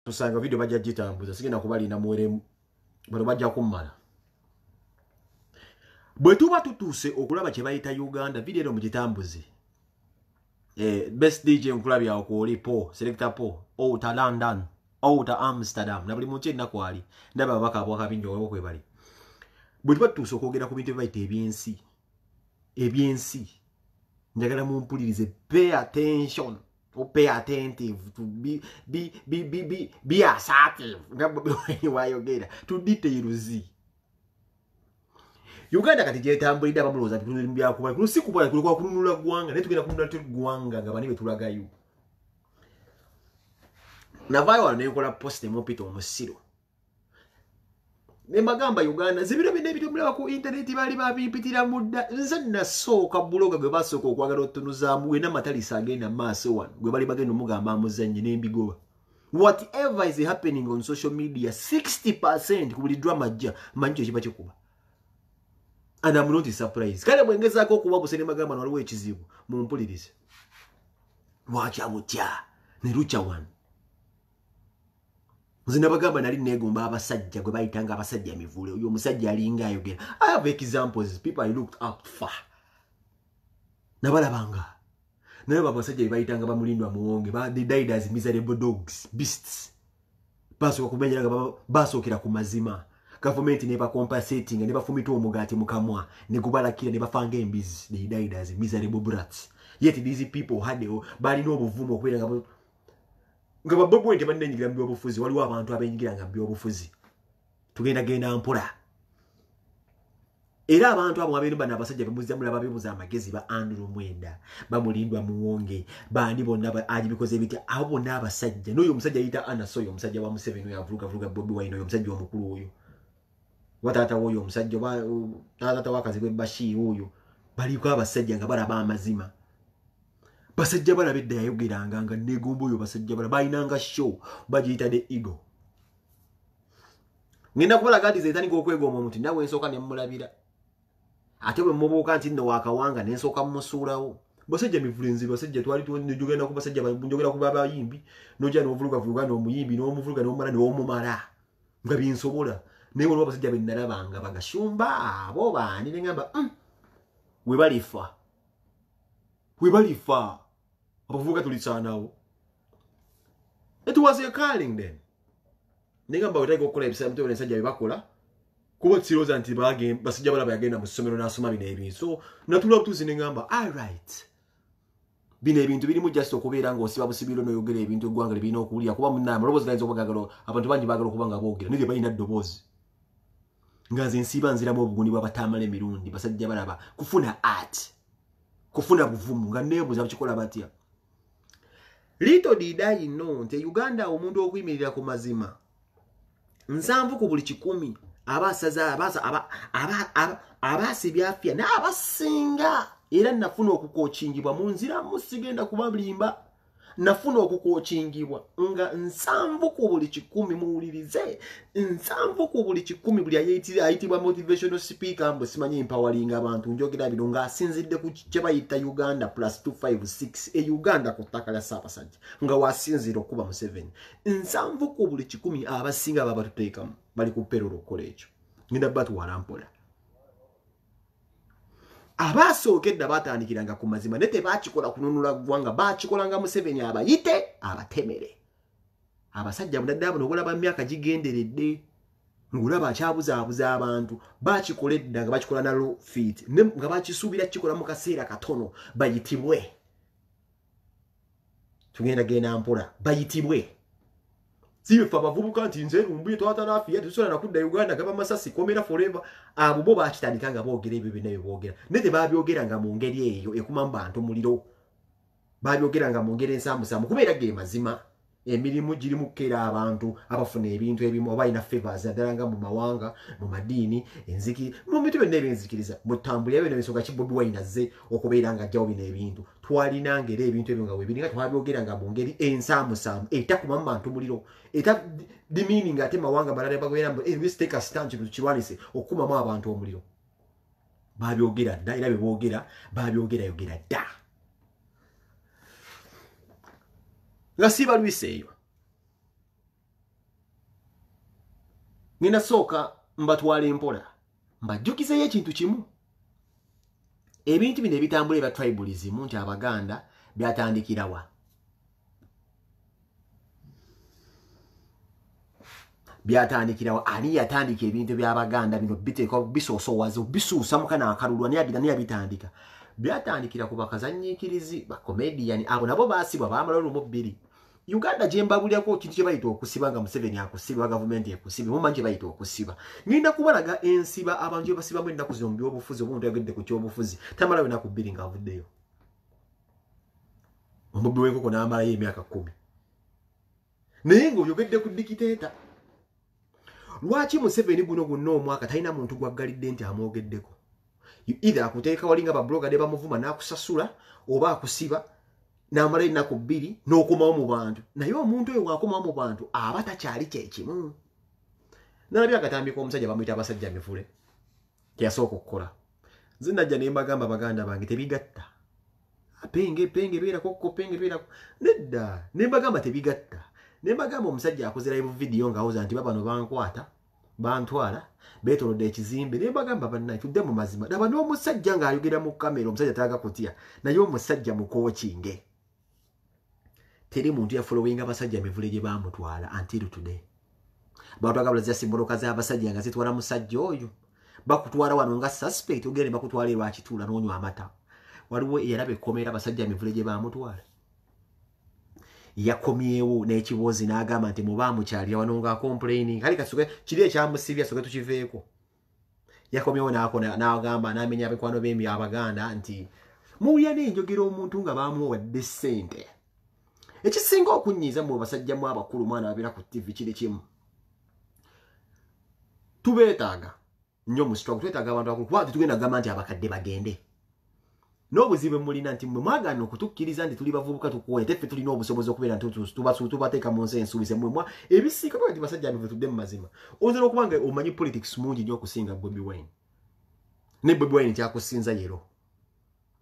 Tusanga video bajja gitambuza sigenda kubalina muwere bano bajja kummala. Bwe tuba tutuse okulaba kye bayita Uganda video eno mugitambuze. Best DJ nkulabya okulipo selector po outa London outa Amsterdam na buli muntu yenna kwali ndaba abaka abwaka binjo wako kwebali. Bwe tuba tutuse okwogera ku bintu by'ayita ebyensi njagala mumpulirize, pay attention or pay attentive to be assertive wayogera to details. Uganda kati jetambulira bamuloza bya kuba kusikubala kulikuwa kununula gwanga ne tugenda kununula gwanga ngabani betulagayo. Na vayo ne kola post mu pito omusiro. Ne magamba Uganda zibiro bine bito mulaba ku internet bali babipitira mudda nze nasoka bloga gwe basoka okwagala otunuza mu wena matalisa agenda maso wan gwe bali bagenda mugamba amuzanye n'embigoba. Whatever is happening on social media 60% kubuli drama ja manjo kiba kikuba. And I'm not surprised. Kale mwengeza ko kuba busene magamba na waliwo ekizibu mumpulirize. Wacha mutya ne rucha wan. Nzina bagamba nali negomba abasajja gwe bayitanga abasajja emivule. Uyo musajja alinga ayogera. I have examples people I looked up for. Nabalabanga. Naye babasajja bayitanga bamulindwa muwonge ba they died as miserable dogs, beasts. Baso kumenyera basokera ku mazima. Government never compensating and never fumito omugati mukamwa ne kubala kile never fanga embizi. They died as miserable brats. Yet these people had bali no buvumo okwera ngaba bobo ente banne nyigira mbyo obufuzi waliwo abantu abenyigira nga mbyo obufuzi tugenda mpola era abantu abo abenu bana abasajja bemuziza mulaba bemuza amagezi ba Andrew Mwenda bamulindwa muwonge bandi bonna aji bikoze ebiti abo n'abasajja n'oyo omusajja yita Anasoyo omusajja wa Museveni yavuga Bobi Wine oyo omusajja omukulu oyo watata woyo omusajja tata wakazi gwe Bashir oyo baliko abasajja nga balaba amazima. Basajja bala bedda yayogeranga nga negombo oyo basajja bala bayinanga show bagiyita the ego. Ngenda kubala gadi zetani kokwegoma omuntu nawe ensoka ne mmulabira. Ate bwe mubuuka nti nno wakawanga nensoka mmusuulawo. Basajja mivulenzi basajja twali tugenda ku basajja njogera ku babayimbi noja n'ovuluga n'omuyimbi n'omuvuluga n'omumala n'omumala nga binsobola. Naye waliwo abasajja be nalabanga bagashumba abo baani ne ngamba we balifa abavuga tulisaanawo. It was a calling then. Nengamba wetagi okukola ebisala mutwe n'ensajja bye bakola kuba kiroza nti basajja balaba yagenda mu ssomero n'asoma bino ebintu. So natula obutuuzi ne ngamba alright bino ebintu birimu just okubeera ng'osiba busibiro n'oyogera ebintu eggwanga libirina okuwulira kuba munnaaye amaloboozi gayinza okubagagala abantu bangi baagala okuba nga boogera naye balina ddoboozi nga nze nsiiba nziramu obuguni bw'abatamala emirundi basajja balaba kufuna art kufuna buvumu nga neebuuza bakikola batya. Little did I know nti Uganda omuntu okuyimirira ku mazima 7 ku buli 100 abasibya afya n'abasinga era nafuna okukochingibwa mu nzira musigenda kubalimba nafuna okukochingibwa nga 7 ku buli 100 muwulirize 7 ku buli 100 buli ayitibwa motivational speaker mbo simanyi empowering abantu njogera bino nga asinzidde ku kye bayita Uganda +256 Uganda ku ttaka lya Ssaabasajja nga wasinzira okuba mu 7 7 ku buli 100 abasinga baba batuteekamu bali ku perolo okukola ekyo ngenda batuwala mpola. Abasookedde batandikiranga ku mazima nete bakikola kununula gwanga bakikolanga Museveni abayite abatemere abasajja bunaddaabo n'obulaba myaka gigenderedde ngulaba akyabuzaabuza abantu bakikoledda nga bakikola na low feet nga bakisuubira kikola mu kaseera katono bayitibwe tugenda mpola bayitibwe sifa bavubuka nti nze rumbuye twata nafiya tusola nakudda Uganda gaba masasi komera forever abo bo bakitandikanga boogera ebyo bine boogera nete babyogeranga mu ngeri eyo ekumamba abantu muliro babyogeranga mu ngeri ensamusamu kubeera ge mazima emirimu giri mukera abantu abafuna ebintu ebimu abayina favors adalanga mu mawanga mu madini enziki mu bintu byonna ebinzikiriza mutambulira bino bisoka ki Bobi Wine azze okubeera nga ajjawo bino ebintu twalinanga era ebintu ebyo nga webiringa twabyogeranga mu ngeri ensamusamu etakuma abantu muliro eta the meaning ate mawanga balale bagwera mbo we take a stand to kirwanise okumamu abantu omuliro babyogera dda era beboogera babyogera yogera dda nga siba lwiseeyo ngenda soka mbatwala empola mbajjukizeyo ekintu kimu ebintu bino ebitambula ebya tribalism nti abaganda byatandikirawa ani yatandika ebintu by'abaganda bino biteeka bisoosowaza bisuusa mukana akalulwa niye bitandika byatandikira ku bakazanyiikirizi bakomedian abo nabo baasibwa baamala olumu bbiri Uganda jembabulyako kintu kye bayita okusiba nga Museveni akusiba gavumenti ekusiba mumanyi bayita okusiba ngenda kubalaga ensiba abantu basiba mu ennaku zombi obufuzi obuntu yagedde ku kyobufuzi tamala we naku bbiri nga avuddeyo omubbi w'enkoko n'amalayo emyaka 10 naye ng'oyogedde ku dikiteeta lwaki Museveni guno guno omwaka talina muntu gwaggalidde nti amwogeddeko either akuteeka wali nga babloga ne bamuvuma n'akusasula oba akusiba n'amala ennaku 2 n'okomawo mu bantu naye omuntu oyo bw'akomawo mu bantu aba takyali kyekimu nalabye akatambi k'omusajja bamuyita abasajja mivule kyeyasooka okukola nze najja ne mbagamba baganda bange tebigatta penge beerako nedda ne mbagamba tebigatta ne mbagamba omusajja akoze live video ng'awoza nti babano bankwata bantwala beetolodde ekizimbe ne mbagamba bannaye tudde mu mazima daba n'omusajja ng'ayogera mu kamera omusajja taaga kutya naye omusajja mu coachinge teri muntu yafolowinga abasajja mivule gye baamutwala until today batwagabula za simboloka z'abasajja nga zitwala musajja oyo bakutwala wano nga suspect ogere bakutwala lwakituula n'onywa amata waliwo eyalaba ekkomera abasajja mivule gye baamutwala yakomyewo n'ekibozi n'agamba nti mubaamukyalira wano nga complaining kali kasuke kiri ekyamusibya soke tukiveeko yakomyewo n'agamba n'amenya abekwano b'embi abaganda nti muwulira n'enjogera omuntu nga baamuwadde ssente ekisinga okunyiiza mu basajjamu abakulu mwana babeera ku TV kiri kimu tubeetaaga nnyo mu struggle twetaaga abantu bakulu kuba tugenda kugamba nti abakadde bagende n'obuzibu mulina nti mwe mwagaana okutukkiriza nti tuli bavubuka tukuwonya teffe tulina obusobozi okubeera nti tubateeka mu nsi ensuubize mmwe ebisiika tuba nti basajja bive tudde mu mazima oyinza okuba nga omanyi politics mungi nnyo okusinga Bobi Wine ne Bobi Wine kyakusinza yero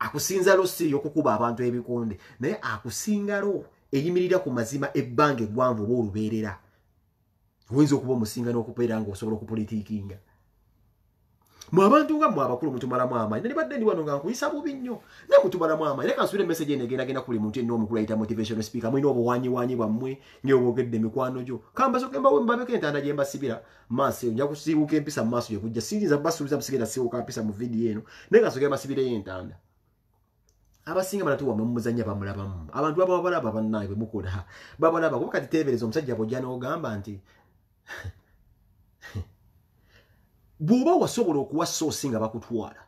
akusinza lo si okukuba abantu ebikonde naye akusinga lo eyimirira ku mazima ebbanga eggwanvu oba olubeerera oyinza okuba omusinga n'okubeera ng'osobola okupolitikinga mwe abantu nga mwe abakulu mutumalamu amaanyi nebadde ndi wano nga nkuyisa bubi nnyo naye mutumalamu amaanyi leka nsubire message eno egenda kuli muntu yenna omukulu ayita motivational speaker mulina obuwanyiwanyi bwammwe ng'obwogedde mikwano gyo kambasoke mbabeko entanda gye mbasibira maaso nja kusiibuka empisa mu maaso gye kujja siyinza basuubiza musigenda siibuka mpisa mu vidiyo eno naye nga nsoke mbasibireyo entanda abasinga banatuwa mumuzanya bamulabamu abantu ababalaba bannaye bwe mukola babalaba kuba kati teebereza omusajja bw'ojja n'ogamba nti bw'oba wasobola okuwa soosi nga bakutwala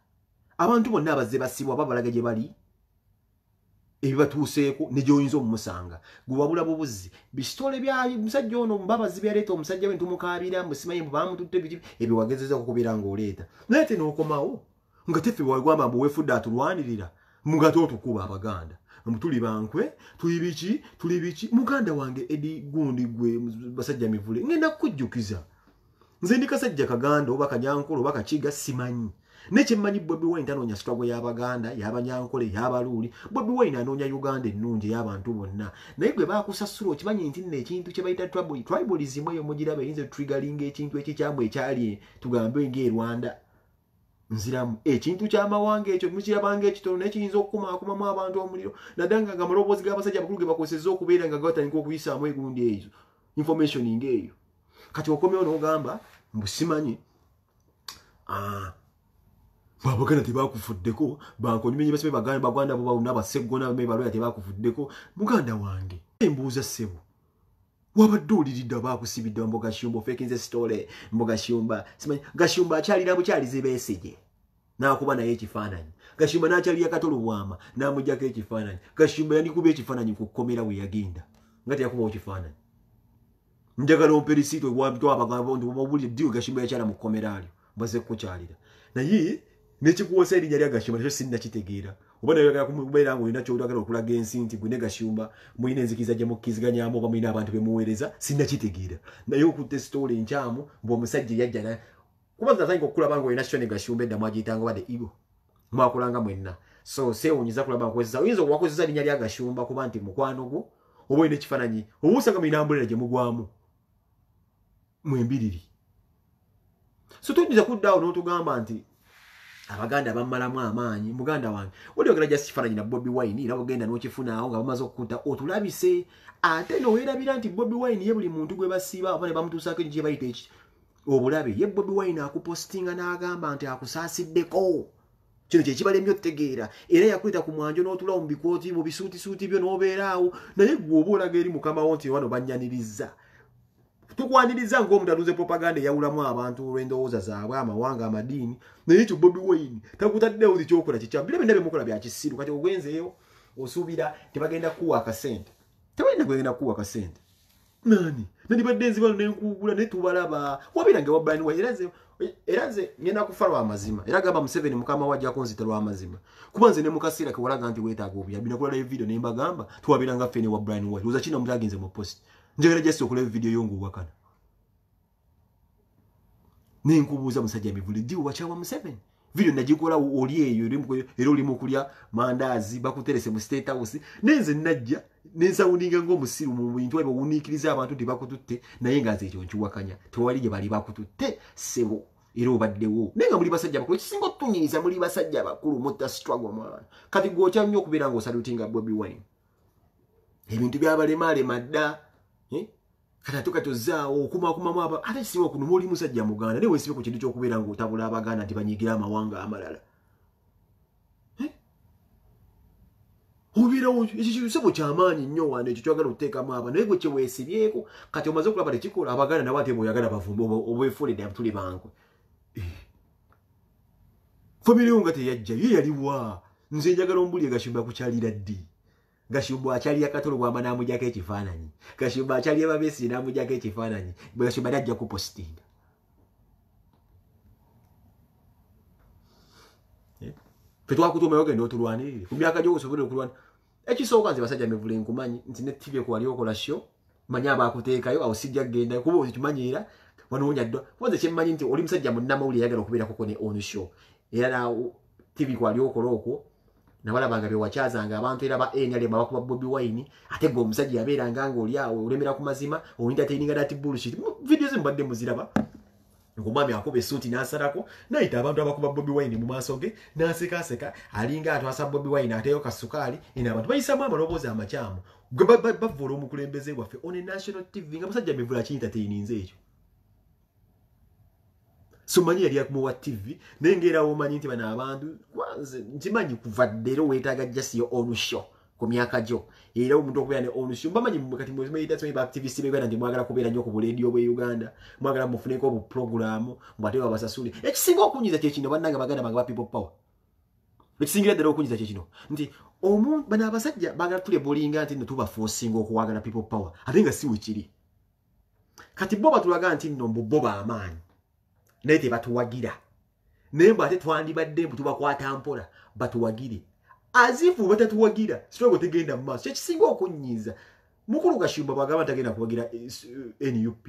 abantu bonna abazze basibwa babalaga gye bali ebibatuuseeko ne gy'oyinza omumusanga gwe wabula bubuzzi bisitole bya musajja ono mbabazi byaleeta omusajja we ntumukaabira musimanyi baamututte biki ebyo wagezeza okukubira ng'oleeta naye te n'okomawo nga teffe wagamba mbu weefudde atulwanirira mugato otukuba abaganda tuli bankwe tuli biki muganda wange Edi Gundi gwe basajja mivule ngenda kukujjukiza nze ndi kasajja kaganda oba kanyankolo oba kakiga simanyi nekyemanyi Bobi Wine tanoonya struggle y'abaganda y'abanyankole y'abaluuli Bobi Wine anoonya Uganda ennungi y'abantu bonna naye gwe baakusasula okimanyi nti nno ekintu kye bayita tribalism eyo mugiraba eyinza triggering ekintu ekikyamu ekyali tugambe ng'erwanda nziramu ekintu ky'amawanga ekyo mukirabanga ekitono nekiyinza okukumakumamu abantu omuliro naddanga nga amaloboozi g'abasajja abakulu ge bakozesa okubeera nga gatandika okuyisaamu egundi ezo information ng'eyo kati okomyewo n'ogamba mbusimanyi abaganda tebakufuddeko bankonyumenye basibe baganda bo bawuna baseggona baloya tebakufuddeko muganda wange embuuza ssebo wabadde oliridde baakusibidde mbogashumba ofekinze sitole mbogashumba simanyi gashumba akyalira bukyalize beesige n'akuba naye ekifaananyi gashumba n'akyalira katolo bwama n'amugyako ekifaananyi gashumba yandikuba ekifaananyi ku kkomera we yagenda nga teyakubawo kifaananyi njagala omperisiito twabagamba nti obulire ddiwe gashumba yakyala mu kkomera alyo mbaze kukyalira naye nekikuwosa erinnya lya gashumba nakyo sinnakitegeera oba nayagala kubeera ng'olina kyolagala okulaga ensi nti gwe ne gashumba mulina enzikiriza gye mukkiriziganyamu oba mulina abantu bemuweereza sinnakitegeera naye okutte sitoola enkyamu bw'omusajja yajja kuba natandika okulaba ng'olina kyo ne gashumba eddamu agiyitanga obadde igo mwakolanga mwenna so seewunyiza kulaba nkozesa oyinza wakozesa linnya lya gashumba kuba nti mukwano gwo oba olina ekifaananyi oba osanga mulina ambulela gye mugwamu mwembiriri so tunyuza kuddawo n'otugamba nti abaganda bamalamu amaanyi muganda wange oli ogera just kifaananyi na Bobi Wine era ogenda n'okifunaawo nga bamaze okukunta otulabise ate n'owerabira nti Bobi Wine ye buli muntu gwe basiiba oba ne bamutuusaako ekyo kye bayita eki obulabe ye Bobi Wine akupostinga n'agamba nti akusaasiddeko kino kye kibalemye otegeera era yakwita ku mwanjo n'otulawo mu bikooti mu bisuutisuuti byo n'obeeraawo naye gwe oba olaga eri mukama wo nti wano bannyaniriza tukwaniriza ng'omuntu aluze propaganda eyawulamu abantu olw'endowooza zaabwe amawanga amadiini naye ekyo Bobi Wine takutaddewo nti kyokola kikyamu bira byonna byemukola bya kisiru kati ogwenzeeyo osuubira tebagenda kuwa akasente tebalina gwegenda kuwa akasente nani nandibadde nzibano nenkuugula naye tubalaba wabiranga wa Brian Wine era nze ngenda kufa lw'amazima era gamba Museveni mukama wajjako nzita lw'amazima kuba nze ne mukasiira kewalaga nti weetaaga obuyambi nakola live video ne mbagamba tuwabiranga ffene wa Brian Wine uza kina mutagenze mu post njagala just okola video yonguwakana nenkubuuza musajja mivule ddi wachawa Museveni video najikola oli eyo era oli mu kulya mandazi bakuterese mu State House nenze najja nensawuninga ng'omusiru mu bintu ebyo wuniikiriza abantu nti bakututte naye nga nze ekyo nkiwakanya tewali gye bali bakututte sebo era obaddewo naye nga muli basajja bakulu ekisinga otunyiiza muli basajja bakulu mutta struggle mwana kati gwokya nnyo okubeera ng'osalutinga Bobi Wine ebintu byabalema dda kati tozaawo okumakumamu aba ate siwa kuno muli musajja muganda naye wesibe ku kintu ky'okubeera ng'otabula abaganda nti banyigira amawanga amalala obirawo ekyo kisebo ky'amaanyi nnyo wano ekyo kyagala okuteekamu aba naye gwe kyeweesibyeko kati omaze okulaba tekikola abaganda nabo ate bw'oyagala bavumba obwefuulidde tuli bankwe famire nga teyajja ye yaliwa nze njagala ombuli Gashumba kukyalira ddi Gashumba akyalira Katolo bwamba n'amujjako ekifaananyi Gashumba akyalira Babesi n'amujjako ekifaananyi Gashumba najja kupostinga Petwakutumayo genda otulwanirire ku myaka gy'okusobola okulwana ekisooka nze basajja mivule nkumanyi nti ne TV ko wali okola show manya abakuteekayo awo sijja genda kuba okimanyiira wanoonya ddwa wanze kyemmanyi nti oli musajja munnamawulire yagala okubeerako ko ne on show era naawo TV ko wali okola okwo nabalabanga bewakyazanga abantu era ba NRM abakuba Bobi Wine ate gwe omusajja yabeeranga ng'oli awo olemera ku mazima oentertaininga dati bullshit video zimbadde muziraba ngomwami akobe suti n'asalako nayita abantu abakuba Bobi Wine mu maaso ge n'asekaseka alinga atwasa Bobi Wine ateyo kasukaali ina abantu bayisamu amaloboozi amakyamu bavula omukulembeze waffe on national TV nga musajja mivula kintateininze ekyo so manyi yali akumuwa TV nengera omanyi nti bana abantu kwanze ntimanyi kuva ddero weetaaga jasiyo on show ku myaka gyo era omuntu okubeera ne on show bamanyi kati mwezi ba activist begana ndi mwagala kubeera nnyo ku buleediyo bwe Uganda mwagala mufuneko obu programu mbate babasasule ekisinga okunyiza kye kino bannanga baganda banga ba people power ekisingira ddala okunyiza kye kino nti omuntu bana abasajja bagala tule bolinga nti tuba forcing okuwagala people power ate nga si wekiri kati bo batulaga nti nno bo amaanyi naye tebatuwagira naye bw'ate twandibadde tubakwata mpola batuwagire azifu batatuwagira sitwago tegenda mu maaso ekisinga okunyiza mukulu Gashumba bagamba tagenda kuwagira NUP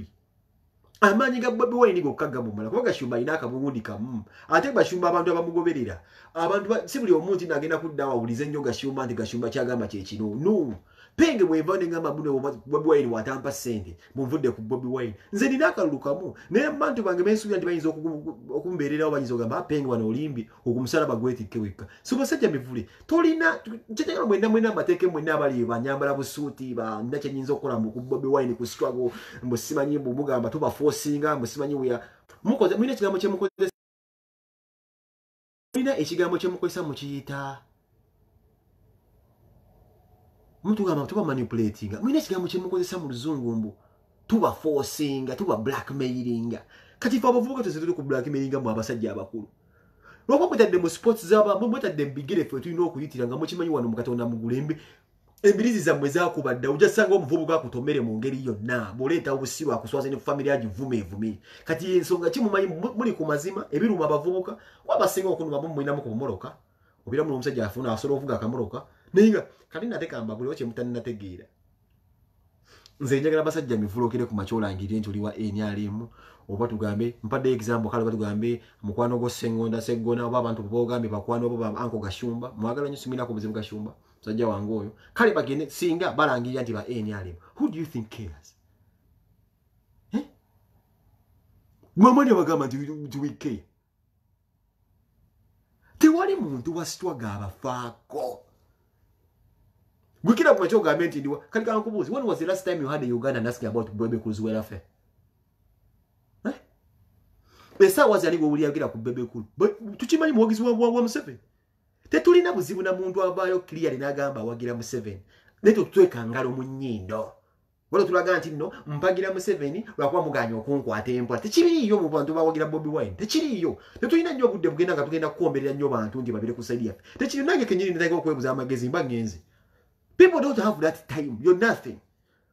amaanyi ga Bobi Wine gokkaga mu mala kuba Gashumba alina akabugundi kamu ate Gashumba abantu abamugoberera abantu si buli omuntu nagenda kudda awulize nnyo Gashumba nti Gashumba kyagamba kye kino no penge mwevane ngamba bune Bobi Wine watampa sente muvudde ku Bobi Wine nze nina akalulukamu naye abantu bange bensuubira nti bayinza okumbeererawo bayinza ogamba penge wano olimbi okumusalaba gwetikke wekka so basajja mivule tolina kyekyagala mwena mbateeke mwena abali banyambala busuuti bana kyenyinza okukola ku Bobi Wine ku struggle musimanyi mugamba tuba forcinga musimanyi mukoze mwina ekigambo kyemukozesa mwina ekigambo kyemukozesa mukiyita Muntu gamba tuba manipulating. Mwine kigambo kyemukozesa mu luzungu mbu tuba forcing, tuba blackmailing. Kati fa abavubuka tuzituli ku blackmailing mu abasajja abakulu. Lwako kutadde mu sports zaba mutadde mbigire fe tulina okuyitira nga mukimanyi wano mu Katonda mu gulembe. Embirizi zammwe zakubadda ojasanga omuvubuka akutomere mu ngeri yonna boleeta obusiru akuswaze ne family agivume. Kati ensonga kimumanyi muli ku mazima ebiruma abavubuka wabasinga okunuma mwinamu ku moroka. Obira mu omusajja afuna asobola ovuga akamoroka. Ninga kati natekamba buli oche mutanategeera nze njagala basajja mivulokere ku machola ngiri nti oliwa NRM oba tugambe mpadde example kale batugambe mukwano go Sengonda Segona oba abantu bogambe bakwano oba anko Gashumba mwagala nyo simina ko buzibu Gashumba sajja wangu oyo kale bagende singa balangirira nti ba NRM who do you think cares mwamanya bagamba nti wike tewali muntu wasitwaga abafaako gwikira kumacho government ndiwa kali kankubuzi when was the last time you had a Uganda asking about Bebe Cool's welfare esa wazali go uli agira ku Bebe Cool tukimanyi muwagizi wa Museveni tetulina buzibu na muntu abayo clear linagamba wagira Museveni neto tutweka ngalo mu nnyindo wala tulaga nti no mpagira Museveni lwakuba muganya okunkwata empwa tekiriyo mu bantu bawagira Bobi Wine tekiriyo tetulina nnyo budde bugenda nga tugenda kuomberera nnyo bantu ndi babire kusaidia tekiriyo nange kenyini ndayiko okwebuza amagezi mbangenzi. People don't have that time. You're nothing.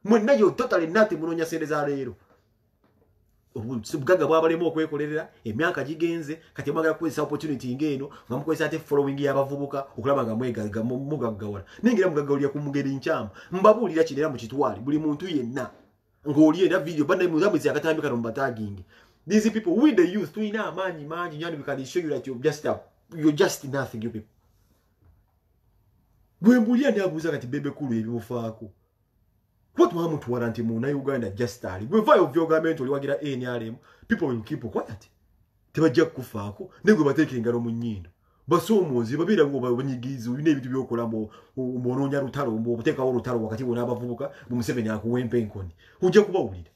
Mwena you're totally nothing. Munonya sende za lero. Subugaga bwabalemo okwekolerera emyaka gigenze kati mwagala kukozesa opportunity ngeno nga mukozesa ate following y'abavubuka okulaba nga mwegaga mugagawala ningira mugagawulya ku mugeri nkyama mbabulira kinera mu kitwali buli muntu yenna ng'oli era video banda muzamuzi akatambika no mbatagingi. These people with the youth tuina amanyi manyi nyani we can show you that you're just nothing you people. Bwembulia ndabuza kati Bebe Cool ebimufaako. What muntu waranti mu na Uganda just ali. Bwe vayo government oli wagira NRM, people will keep quiet. Tebajja kufaako, nego bateke ngalo mu nnyindo. Basomozi babira ngo banyigizi bine ebitu byokola mu mononya rutalo mu buteka wo rutalo wakati bona abavubuka mu Museveni akuwempe enkoni. Ujja kubawulira.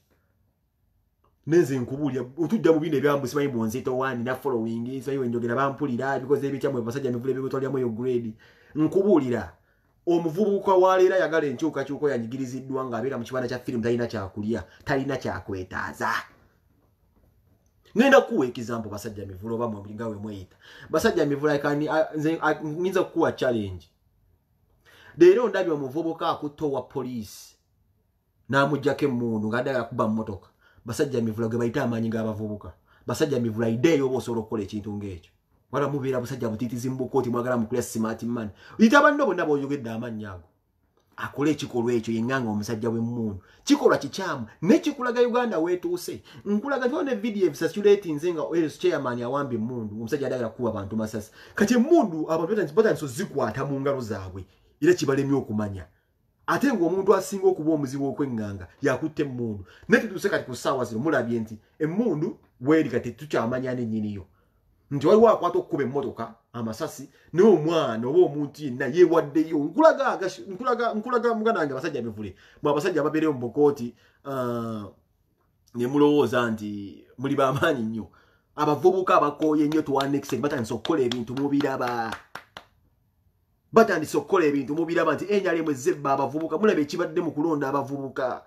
Neze nkubulya otujja mu bine byambu simanyi bonzito wani na following sayo njogera bampulira because ebikyamwe basajja mivule bigotolya mu grade. Nkubulira omuvubuka waleera yagala enkyuka kyuko yanyigiriziddwa nga abeera mu kibanda kya film talina kyakulya talina kyakwetaaza. Ngenda kuwa example basajja mivulo bamwe ngawe mweyita basajja mivulo nza kuwa challenge leero ndabyo omuvubuka akutowa police namujjako emmundu ng'addala kuba mmotoka basajja mivulo ge bayita amaanyi g'abavubuka basajja mivulo ideeyo oba osobola okukola ekintu ng'ekyo. Wala mubeera busajja butitizi mbukooti mwagala mukulya smart man. Itabando bonna boyogedde amannya ago. Akole ekikolwa ekyo yenganga omusajja w'emmundu. Kikolwa kikyamu ne kikulaga Uganda weetuuse. Nkulaga tyone video ebisasulating nzenga Eros chairman awambe emmundu omusajja adagala kuba abantu masasi. Kati emmundu abantu batanso zikwata mu ngalo zaabwe. Era kibalemye okumanya. Ate ng'omuntu asinga okuba omuzibu okwenganga yakutte emmundu. Netituuse kati ku ssaawa zino mulabye nti emmundu weeri kati tukyamanya n'ennyiniyo. Nti waliwo akwata okukuba emmotoka amasasi n'omwana oba omuntu yenna yeewaddeyo nkulaga muganda wange abasajja bivule mwe abasajja ababeereyo mu bukooti ne mulowooza nti muli b'amaanyi nnyo abavubuka abakooye ennyo tuwanekise batandise okukola ebintu mubiraba nti enyalemu ezzebba abavubuka mulaba ekibadde mu kulonda abavubuka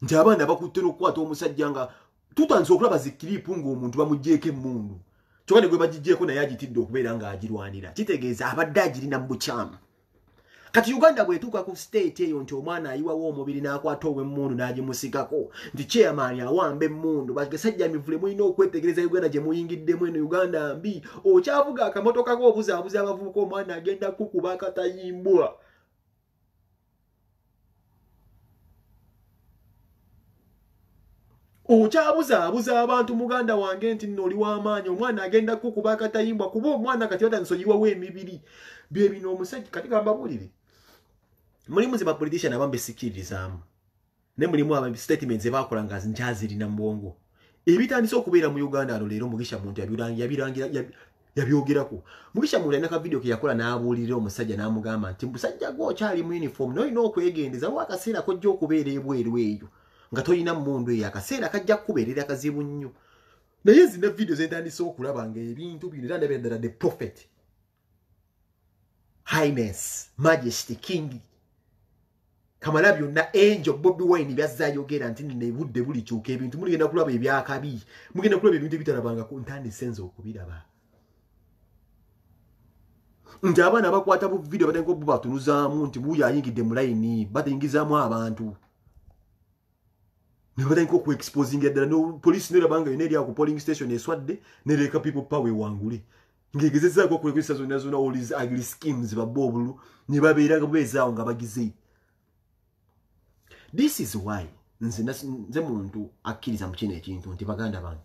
nti abaana bakutte n'okukwata omusajja nga tutandise okulaba zikiriipu ng'omuntu bamuggyeko emmundu. Chokane gwe bajigyeko naye agitidde okubeera ng'agirwanira kitegeeza abadde agirina mu bukyamu. Kati Uganda bwetuuka ku state eyo nti omwana ayiwawo omubiri n'akwata ow'emmundu n'agimusigako nti chairman awamba emmundu basajja mivule mulina okwetegereza Uganda gye muyingiddemu eno Uganda mbi okyavuga akamotoka k'obuzaabuza abavubuka omwana agenda kukuba akatayimbwa. Okyabuza abantu muganda wange nti nno oli w'amaanyi omwana agenda kukuba akatayimbwa kuba omwana kati batandise oyiwawo emibiri bye bino omusajja kati gambabulire mulimu ze bapolitician abambe sikiririzaamu ne mulimu aba statements ebakola nga nkyazirina mu bwongo ebitandise okubeera mu Uganda ano leero Mugisha muntu yabyogerako. Mugisha muntu alina ka video ke yakola n'abuulirira omusajja n'amugamba nti musajja gwo okyali mu uniform n'olina okwegendeza wa akaseera kojja okubeera ebweru eyo nga toyina mmundu eyo akaseera kajja kukubeerera akazibu nnyo. Naye zina video zentandise okulaba nga ebintu bino era ndabira ddala the prophet highness majesty king Kamala byonna angel Bobi Wine byazzayogera nti ne budde bulikyuka ebintu muligenda kulaba ebyakabi mugenda kulaba ebintu bitalabanga ku ntandise enzo okubiraba. Nti abaana bakwata bu video batengo bubatunuzaamu nti buya ayingidde mu line batengizaamu abantu ne batengo ku exposing eddala no police nerabanga yoneri ku polling station eswadde nereka people power wangule ngegezezaako kwekisa zonna all these ugly schemes babobulu ne babeera bezaawo nga bagize. This is why nze muntu akkiriza mu kino ekintu nti baganda bantu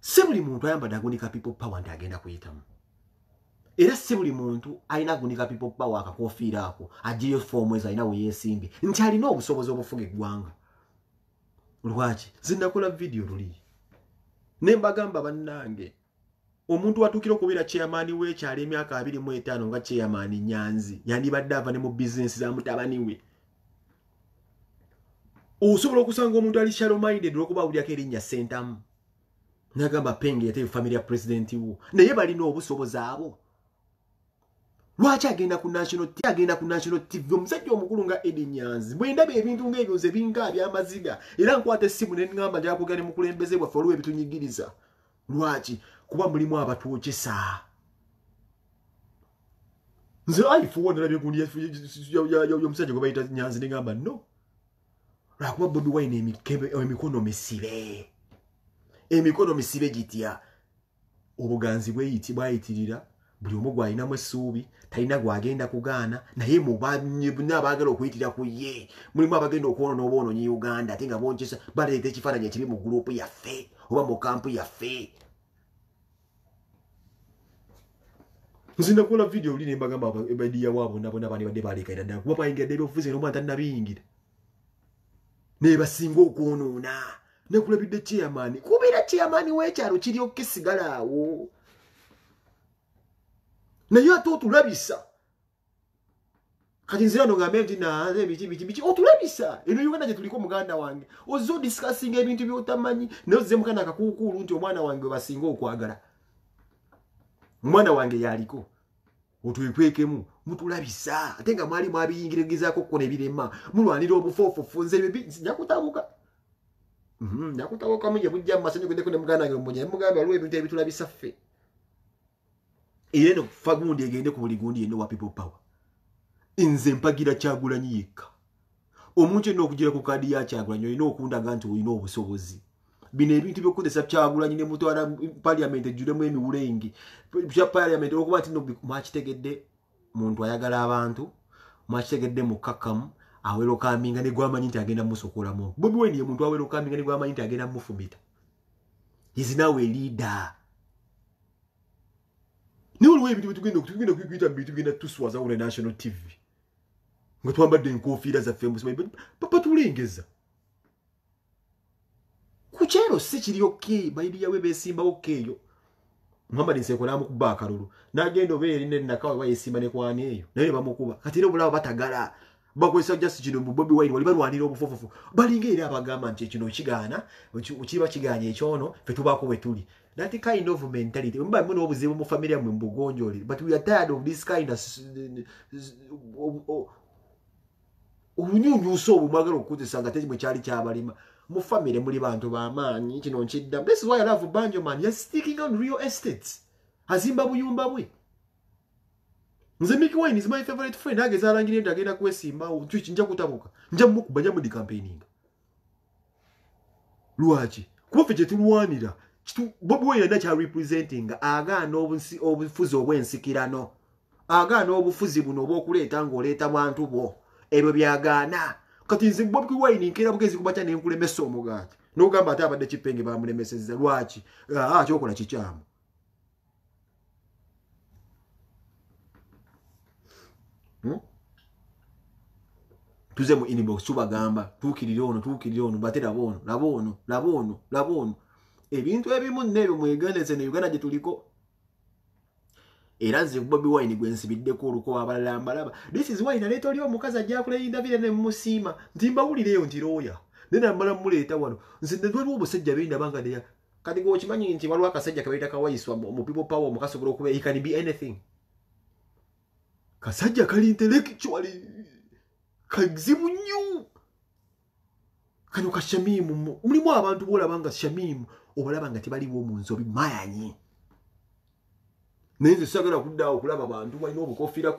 si buli muntu ayambadde agunika people power nti agenda kuyitamu era si buli muntu alina agunika people power akakofiira ako agiyo fomu ezo alina we yeesimbye nti alina obusobozi obufuga eggwanga Lwaki zinakola video luli nembagamba bannange omuntu watukira okubira chairman we kyali emyaka 25 nga chairman Nyanzi yandibadde ava ne mu business za mutabani we osobola okusanga omuntu ali shallow minded okuba ulyako erinnya Sentamu nagamba Penge yate family ya president wo naye balina obusobozi abo lwaki agenda ku national TV omusajja omukulu nga Eddie Nyanzi bwendaba ebintu ng'ebyo nze binga byamaziga era nkwata essimu ne ngamba njakugane mukulembeze bwaffe olwo ebitunyigiriza lwaki kuba mulimu abatuwokesa nze iPhone nalabye gundi y'omusajja gwe bayita Nyanzi ne ngamba no lwakuba Bobi Wine emikono misibe gitya obuganzi bwayitirira buli omu gwalinamu essuubi talina gwagenda kugaana naye mubaagala okuyitira ku ye mulimu abagenda okuwona n'obwonoonyi Uganda ate nga bonkyesa baleeta ekifaananyi ekibi mu gurupu yaffe oba mu kampu yaffe nze nakola video oli ne mbagamba badiya waabo nabona bani badde baleekaira ddala kuba bayingiradde ebyobufuzi n'omwana tannabiyingira ne basinga okwonoona nekulabidde chairman kubeera chairman w'ekyalo kiri okkisigala awo naye ate otulabisa kati nzira nongambe nti naze biki otulabisa eno Uganda gye tuliko muganda wange ozo discussing ebintu byotamanyi noze mukana akakuukulu nti omwana wange basinga okwagala omwana wange yaliko otwekwekemu mutulabisa ate nga mwali mwabiyingirizaako kukona ebirema mulwanira obufoofoofu nze nyakutabuka nyakutabuka muje bujja mumasanyu gwendeko ne muganda wange mmunye mugamba waliwo ebintu ebitulabisa ffe Ireno fagundi egende ku buli gundi eno wa people power. Nze mpagira Kyagulanyi yekka. Omuntu eno okugira ku kadi ya Kyagulanyi olina okundaga nti olina obusobozi. Bino ebintu by'okukozesa Kyagulanyi ne mutwala parliament ejjulemu emiwulengi. Parliament okuba nti no mwakitegedde muntu ayagala abantu, mwakitegedde mukakamu awero kaminga ne gwamanyi nti agenda musokolamu. Bobi Wine ye muntu awero kaminga ne gwamanyi nti agenda mufumita. He's now a leader. Ni olwe ebintu bitugenda kwikuyita bintu bigenda tuswaza ku national TV. Ngo twambadde enkofiira za famous papa tulengeza. Kuchero si kiri okay bayidi yawe besimba okeyo. Muhammad Nsekola mukuba akalulu. Nagenda obeeri ne nakawe bayesimba ne kwani eyo. Naye bamukuba. Kati ne bulaba batagala. Bakwesa just kino Bobi Wine wali balwanira obufofofu. Balinga era abagamba nti kino kigaana, ukiba kiganye ekyono, fe tubako wetuli. That kind of mentality. Mba mwe obuzibu mu family mwe mbugonjoli. But we are tired of this kind of unyunyuso obumwagala okukozesa nga tezi mwe kyali kyabalima. Mu family muli bantu b'amaanyi kino nkidda. This is why I love Banjo Man. You're sticking on real estates. Azimba buyumba bwe. Nze Mickey Wine is my favorite friend. Ageza alangire ndagenda kwesimba utuchi nja kutabuka. Nja mukuba nja mu campaigning. Lwaki? Kuba fije tulwanira. Bobi Wine ndacha representing agaana obufuzi obwensikirano. Agaana obufuzi buno obwokuleeta ng'oleeta bantu bo. Ebyo byagaana. Kati nze Bobi Wine nkera bugezi kubacha ne nkulemesa omugati. N'ogamba ate abadde kipenge bamulemesezza lwaki? Kyokola kikyamu. Tuze mu inbox tubagamba tukirire ono batera labono ebintu ebimu nebyo mweganeze ne Uganda gye tuliko era nze Bobi Wine gwensibideko oluko abalamba. This is why naleeta oli omukazi ajja kuleyinda vile ne musima ntimba wulireyo nti roya nena mbala muleeta wano nze ndwaliwo obusajja benda banga deya kati go kimanyi nti waliwo akasajja kabaita kawayiswa mu people power mukasobola okuba he can be anything. Kasajja kali intellectually kazibu nnyo kano kashamimu mulimu abantu bolabanga shamimu obalabanga tebaliwo mu nzobi mayanyi nenze sagala kudda okulaba abantu balina obukofiira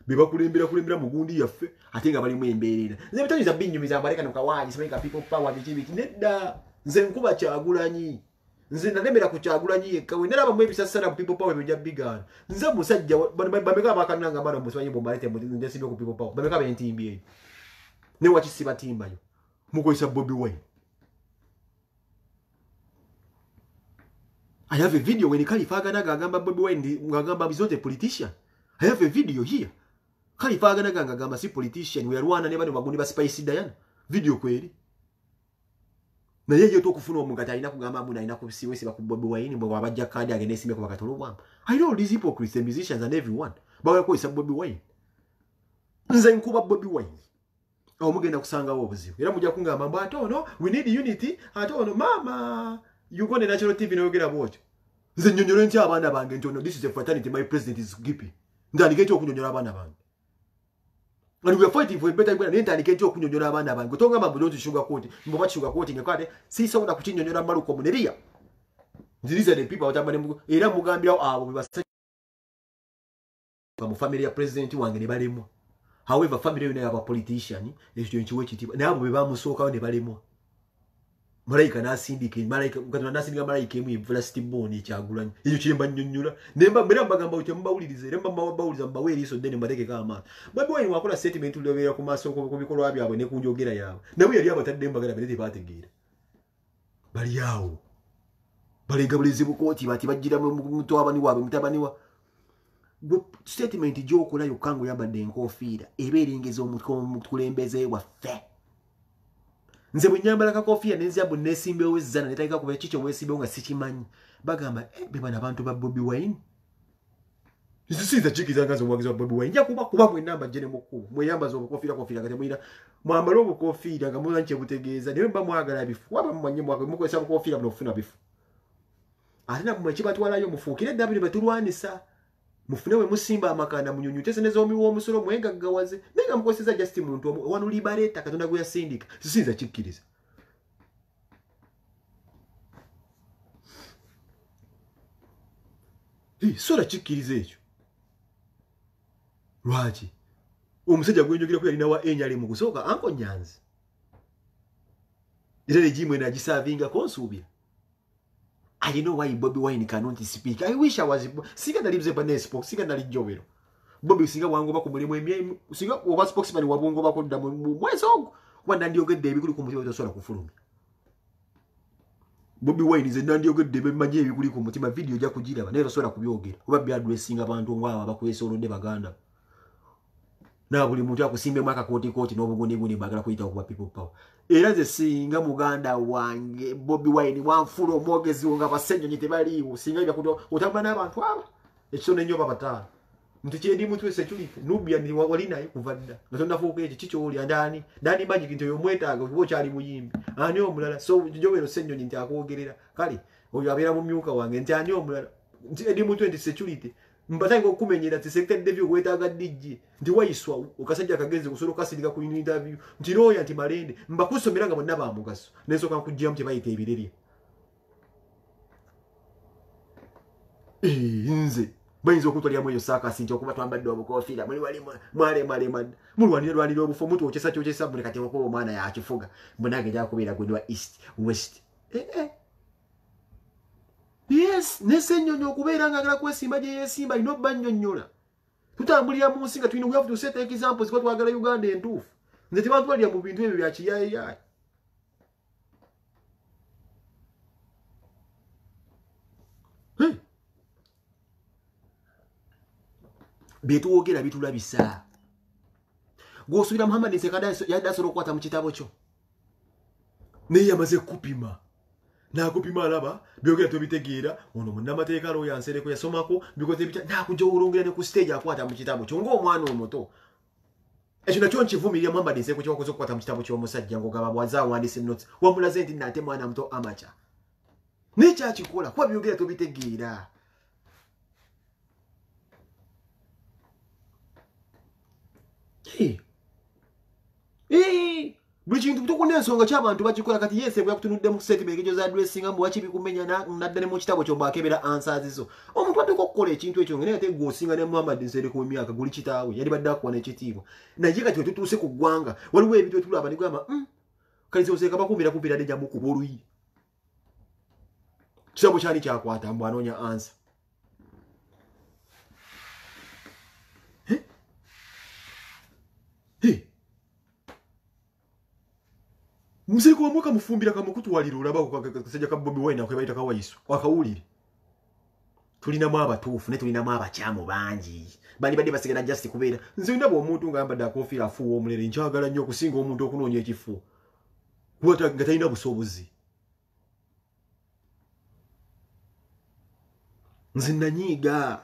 bebakulembera mu gundi yaffe ate nga balimu embeerera nze bitanyiza binyumiza abaleka nokawaanyi simanyika people power biki nedda nze nkuba Kyagulanyi nze nalemera ku Kyagulanyi yekka we nalaba mu ebisasana ku people power bijja bigana nze musajja bameka bakananga bana musimanyi bombalete nze sibe ku people power bameka bentimbi eyo ne wakisiba timbayo mukoyisa Bobi Wine. I have a video when Khalifa Ganaga gamba Bobi Wine ngagamba is not a politician. I have a video here. Khalifa Ganaga gamba si politician we are one and never magundi ba spicy Diana. Video kweli. naye ye tokufuna omuntu alina kugamba mbu alina kusiba ku Bobi Wine bwe wabajja kadi agende simbe ku bakatolo bwamba. I know these hypocrites, the musicians and everyone. Bawe ko isa Bobi Wine. Nze nkuba Bobi Wine. Omugenda kusanga obuzibu. Era mujja kungamba mbu atono we need unity. Atono mama you go on the national TV n'oyogera bwotyo. Nze nnyonyola ntya abaana bange ntono this is a fraternity my president is gippy. Ndandike ntya okunyonyola abaana bange. And we are fighting for a better way. Ndandike ntya okunyonyola abaana bange. Tongamba mbu don't sugar coat. Mbu ba sugar coat ngakade si sobola kukinyonyola maluko muneria. These are the people abatambane era mugambira abo bibasa mu family ya president wange ne balemo. However family yone aba politician ekyo nkiwe kitiba nabo be bamusookawo ne balemo. Malaika nasindike malaika katuna nasindika malaika emu evula stiboni kyagulanye ekyo kyemba nnyonnyola nemba mbera mbagamba uti mbawulirize remba mbawuliza mbaweri iso dene mateke kama Bobi Wine wakola statement ulebera ku maso ku bikolwa byabwe ne kunjogera yawe nawe yali abatadde mbagala bete bategeera bali yawo balegabulize bukoti bati bajira muto abani wabe mutabaniwa statement jokola yokango yabadde enkofiira eberingeza omukulembeze waffe nze bunyambala ka kofiya nenziabu nesimbe wezana netayika kuba chicho mwesimbe nga sikimanyi bagamba bebana abantu ba Bobi Wine zisiza chikiza ngazo mwagizo wa Bobi Wine kuba mwe namba jene mukuru mweyambaza obukofira kati mwira mwambala obukofira nga mulanche butegeeza niwe mba mwagala bifu waba mmanye mwako mukozesa obukofira bwofuna bifu alina kumwe kibatwalayo mufuukire dabiri batulwanisa mufunewe musimba amakanda munyunyutese nezomi wo musoro mwegaggawaze nenga mukoseza just muntu wanu liberate katonda gwe yasindika sisinza kikkiriza sora kikkiriza ekyo lwaki omusajja gwenjogira ku yalina wa enyali mu kusooka anko Nyanzi era regime ena gisavinga konsuubira I know why Bobi Wine cannot speak. I wish I was singa nalibze bane spoke singa nalijobero. Bobi singa wango bakumulimo emye singa oba spokesman wabongo bakoda mwezo wanda ndiogedde ebikuli ku mutima tosola kufuluma. Bobi Wine ze ndiogedde bemaje ebikuli ku mutima video ja kujira nero sola kubyogera. Oba bya addressing abantu ngwaba bakwesolodde baganda. Na buli muntu akusimbe mwaka koti n'obugundi bagala kuyita okuba people power. Era ze singa muganda wange Bobi Wine wanfulo omwogezi nga basenyo nyite baliwo singa bya kudo otamba n'abantu aba ekyo nenyo babata mtu kyendi mtu wese tulife nubya ni wali naye kuvadda natonda fuuka ekyo kicho oli andani ndani magic nto yomwetaaga kubo kyali muyimbi ani omulala so jobero senyo nyite akwogerera kale oyo abera mu myuka wange nti ani omulala nti edi mtu ndi security mbatango okumenyera ti sector devyo gwetaaga DJ ndi wayiswa okasajja kagenze kusoro kasindika ku interview ndi roya nti malende mbakusomeranga bonna ba mugaso nezo kan kujja mti bayite ebireri nze bayinza okutwalya mweyo saka sinti okuba twambadde obukofira muli wali mwale mulwanira lwanira obufo mutu okyesa buli kati okuba omwana yakifuga mbonage jakubira gwedwa east west Yes, nesenyonyo okubeera nga agala kwesimba gye yesimba ino banyonyola. Tutambulira mu nsi nga tulina we have to set examples kwa twagala Uganda entuufu. Nze tebatwalira mu bintu ebyo bya kiyayaaya. Betuwogera bitulabisa. Gw'osuubira Muhammad Nsekada yadde asobola okukwata mu kitabo kyo. Naye yamaze kupima. Nakupima alaba byogera tobitegeera ono munnamateeka lo yansereko yasomako bikoze bitya nakujja olongera ne ku stage akwata mu kitabo kyo ng'omwana omuto ekyo nakyo nkivumirira Muhammad Nseko kyokoze okukwata mu kitabo ky'omusajja ng'ogaba bwaza wandise notes wamulaze nti nate mwana muto amacha nekyakikola kuba byogera tobitegeera buli kintu tukuna ensonga ky'abantu bakikola kati yese bwa kutunudde mu statement ejo za addressing ambu wakibi kumenya nadde mu kitabo kyo mbakebera answers zo omuntu ateko okukola ekintu ekyo ngene ate gwosinga ne Muhammad Nseko ku myaka guli kitaawe yali badde akuwa n'ekitiibwa naye kati tutuuse ku ggwanga waliwo ebintu tulaba ne gamba kalizo Nseko bakumbira kupira deja mu kuba oluyi kitabo kyali kyakwata mbu anoonya answer Museko wamuka mufumbira kamukutu waliro olaba kasajja ka Bobi Wine akwebayita kawayiso wakawulire tulina mu abatuufu ne tulina mu abakyamu bangi bali badde basigala just kubeera nze ndaba omuntu ngamba kofira afuwa omulere njagala nnyo okusinga omuntu okunoonya ekifo kuba nga talina busobozi nze nanyiga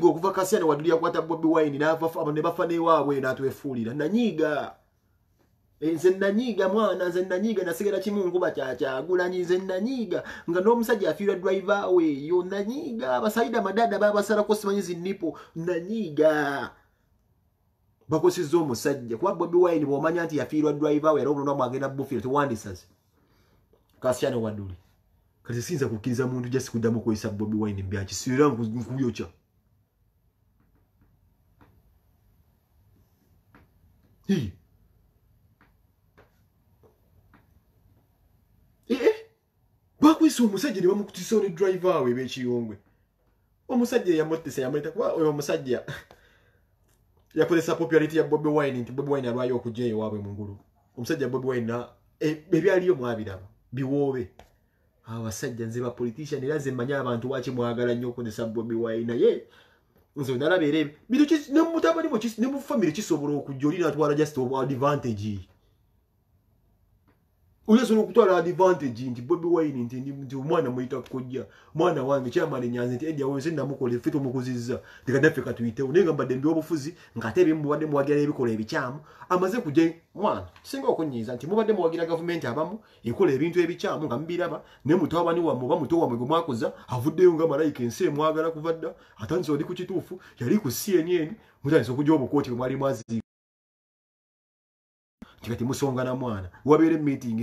okuva Kasiyana Waduli yakwata Bobi Wine n'ava ne bafa newaabwe n'atwefuulira nanyiga nze nanyiga mwana nze nanyiga nasigala kimu nkuba Kyagulanyi nze nanyiga nga n'omusajja afiirwa driver we yo nanyiga abasaida madada babasalako simanyi zinnipo nanyiga bakosizza omusajja kuba Bobi Wine bw'omanya nti yafiirwa driver we era obulundamu agenda bufiira tewandisaze Kasiyana Waduli kati sinza kukkiriza muntu jasi kuddamu kwesa Bobi Wine byakisiira nkuyokya bakwisa omusajja ne bamukutisa ne driver we b'ekiyongwe omusajja yamutisa yamuleta kuba oyo omusajja yakozesa popularity ya Bobi Wine nti Bobi Wine alwayo okujja ewaabwe mu ngulu omusajja Bobi Wine ebyaliyo mwabiraba biwoobe abasajja nze ba politician era nze manya abantu waki mwagala nnyo okozesa Bobi Wine naye nze nalabeera bintu ne mutabani ne mu family kisobola okujja oli n'atwala just advantage uyezo okutwala advantage nti Bobi Wine nti omwana muyita kujja mwana wange kyamale nyanze nti edya wense namukole fito mukuzizza tikadaffe katuyitewo nenga mbadde mbi obufuzi ngate ebimubadde muwagira ebikola ebikyamu amaze kujja mwana singa okunyiza nti mubadde muwagira government abamu ekola ebintu ebikyamu nga mbiraba ne mutabani wa muba muto wa mwe mwakoza avuddeyo nga malayika ense mwagala kuvadda atanze oli ku kituufu yali ku CNN mutandise okujja obukooti bwe mwali mwazi kati musongana mwana wabere meeting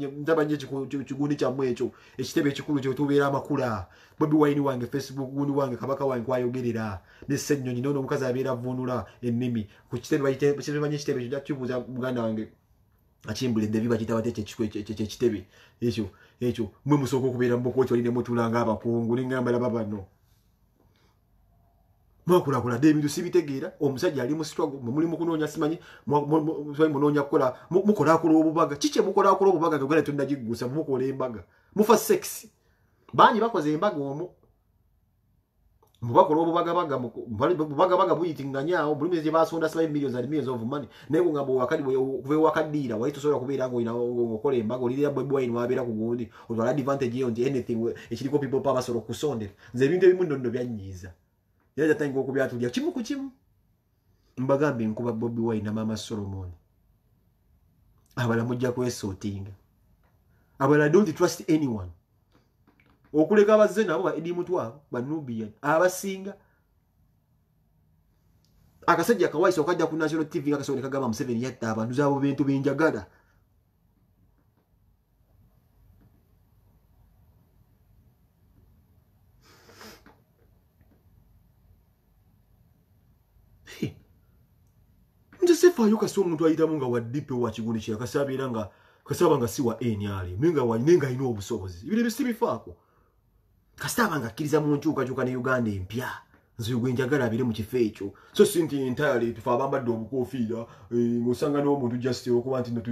ndabanye kigundi kya mwecho ekitebe ekikulu kyo tubeera amakula Bobi Wine wange Facebook gundi wange kabaka wange kwayogerera ne Ssenyonyi nono omukazi abeera vunula ennimi ku kitebe bayite ekitebe kyo kyatubuza muganda wange achimbule devi bakitawate ekitebe ekyo mwe musoko okubeera mbokocho line mutulanga abakungu lingamba babano mwakula de bintu sibitegeera omusajja ali mu struggle muli mukunoonya simanyi munoonya kukola mukola obubaga kiche mukola obubaga gwe tunda jigusa mukola embaga mufa sex bani bakoze embaga omu mubakola obubaga buyitinganyaawo buli mwezi basonda 7 millions and millions of money nengo ngabo wakadi kuve wakadira waito sola kubeera ngo ina okola embaga olira Bobi Wine wabeera ku gundi otwala advantage on anything ekiriko people power solo kusondera nze ebintu ebimu ndondo byanyiza yaja tango okubyatulya kimu ku kimu mbagambe nkuba Bobi Wine na mama Solomon abala mujja kwesotinga abala don't trust anyone okuleka abazze nabo ba Edi Mutwabo ba Nubian abasinga akasajja kawaisa okajja ku National TV akasone kagamba Museveni yatta abantu zabo bintu binjagala Sefa yuka so omuntu ayita munga wa dipe wa kigundi kya kasabira nga kasaba nga si wa enyali minga wa nenga ino obusobozi ibile bisibifaako kasaba nga kiriza mu nchuka chuka ne Uganda empya nzo yugwenjagala abire mu kifeecho so sinti entirely tufa bambadde obukofiira ngosanga no omuntu just okuba nti notu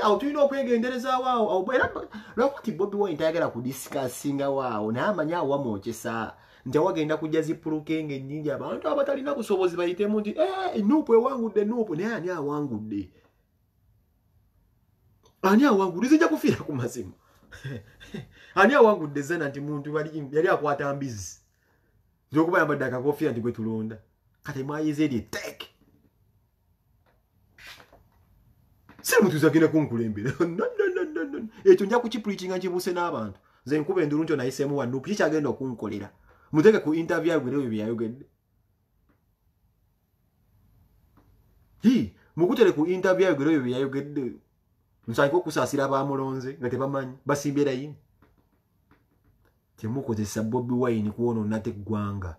au tulina okwegendereza waawo au era lwakati Bobi Wine tayagala ku discussinga waawo n'amanya wamwokyesa nti wagenda kujja zipulukenge nnyingi abantu abatalina busobozi bayitemu nti nupu ewangudde nupu naye ani awangudde zijja kufiira ku mazima ani awangudde zena nti muntu yali akwata mbizi njokuba yambadde akakofiira nti gwe tulonda kati mwayize eri tek si muntu zakina kunkulembera ekyo nja kukipreachinga nkibuse n'abantu nze nkuba endulu ntyo nayiseemu wa nupu kikyagenda okunkolera muteke ku interview agwire byayogedde mukutere ku interview agwire byayogedde nsako kusasira abamulonze nga tebamanyi basimbira yini temukozesa Bobi Wine kuwono nate gwanga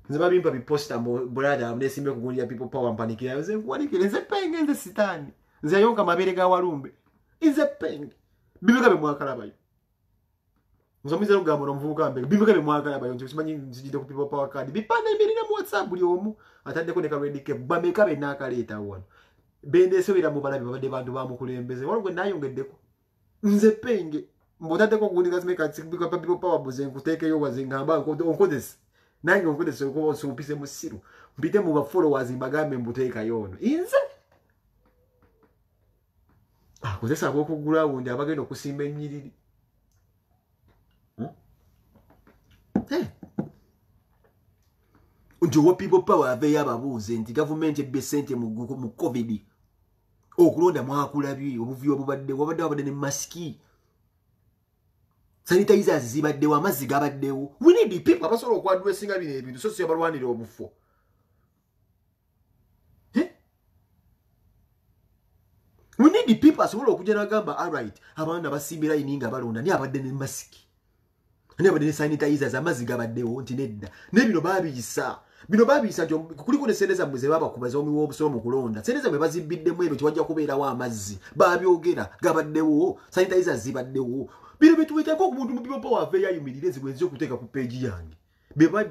nze babimpa biposta brother amnesimbe kugundia people power mpanikira nze nkuwanikire nze penge nze sitani nze yonka mabere ga walumbe nze penge bibika bemwakala bayo nzomize rugambo nomvuka mbere bibika bemwakala bayo nje simanyi nzijide ku people power card bipanda imirina mu WhatsApp buli omu atadde ko ne kabedike bameka be nakaleta wano bende sebira mu balabi babade bantu bamukulembeze walugwe nayongeddeko nze penge mbotade ko gundi gazimeka tsibika people power buze nkuteke yo wazingamba onkodesi nange onkodesi ko osupise musiru mpite mu ba followers mbagambe mbuteka yono inze kozesa bwo kugula wundi abagenda okusimba ennyiriri nti people power aveyo ababuuze nti gavumenti ebbe ssente mu covid okulonda mwakulabye obuvuyo obubadde ne masiki sanitizers zibaddewo amazzi gabaddewo we need people abasobola okwadressinga bino ebintu so si abalwanira obufo we need people asobola okujja n'agamba alright abaana basimbira ininga balonda ni abadde ne masiki ni abadde ne sanitizers amazzi gabaddewo nti nedda nebino babiyisa nti kuliko ne sente zammwe ze babakubaza omiwa obusobola mu kulonda sente zammwe bazibbiddemu ebyo tiwajja kubeerawo amazzi babyogera gabaddewo sanitizers zibaddewo bino betuwetako omuntu mu people power aveyo ayimirire zibwenzi okuteeka ku peegi yange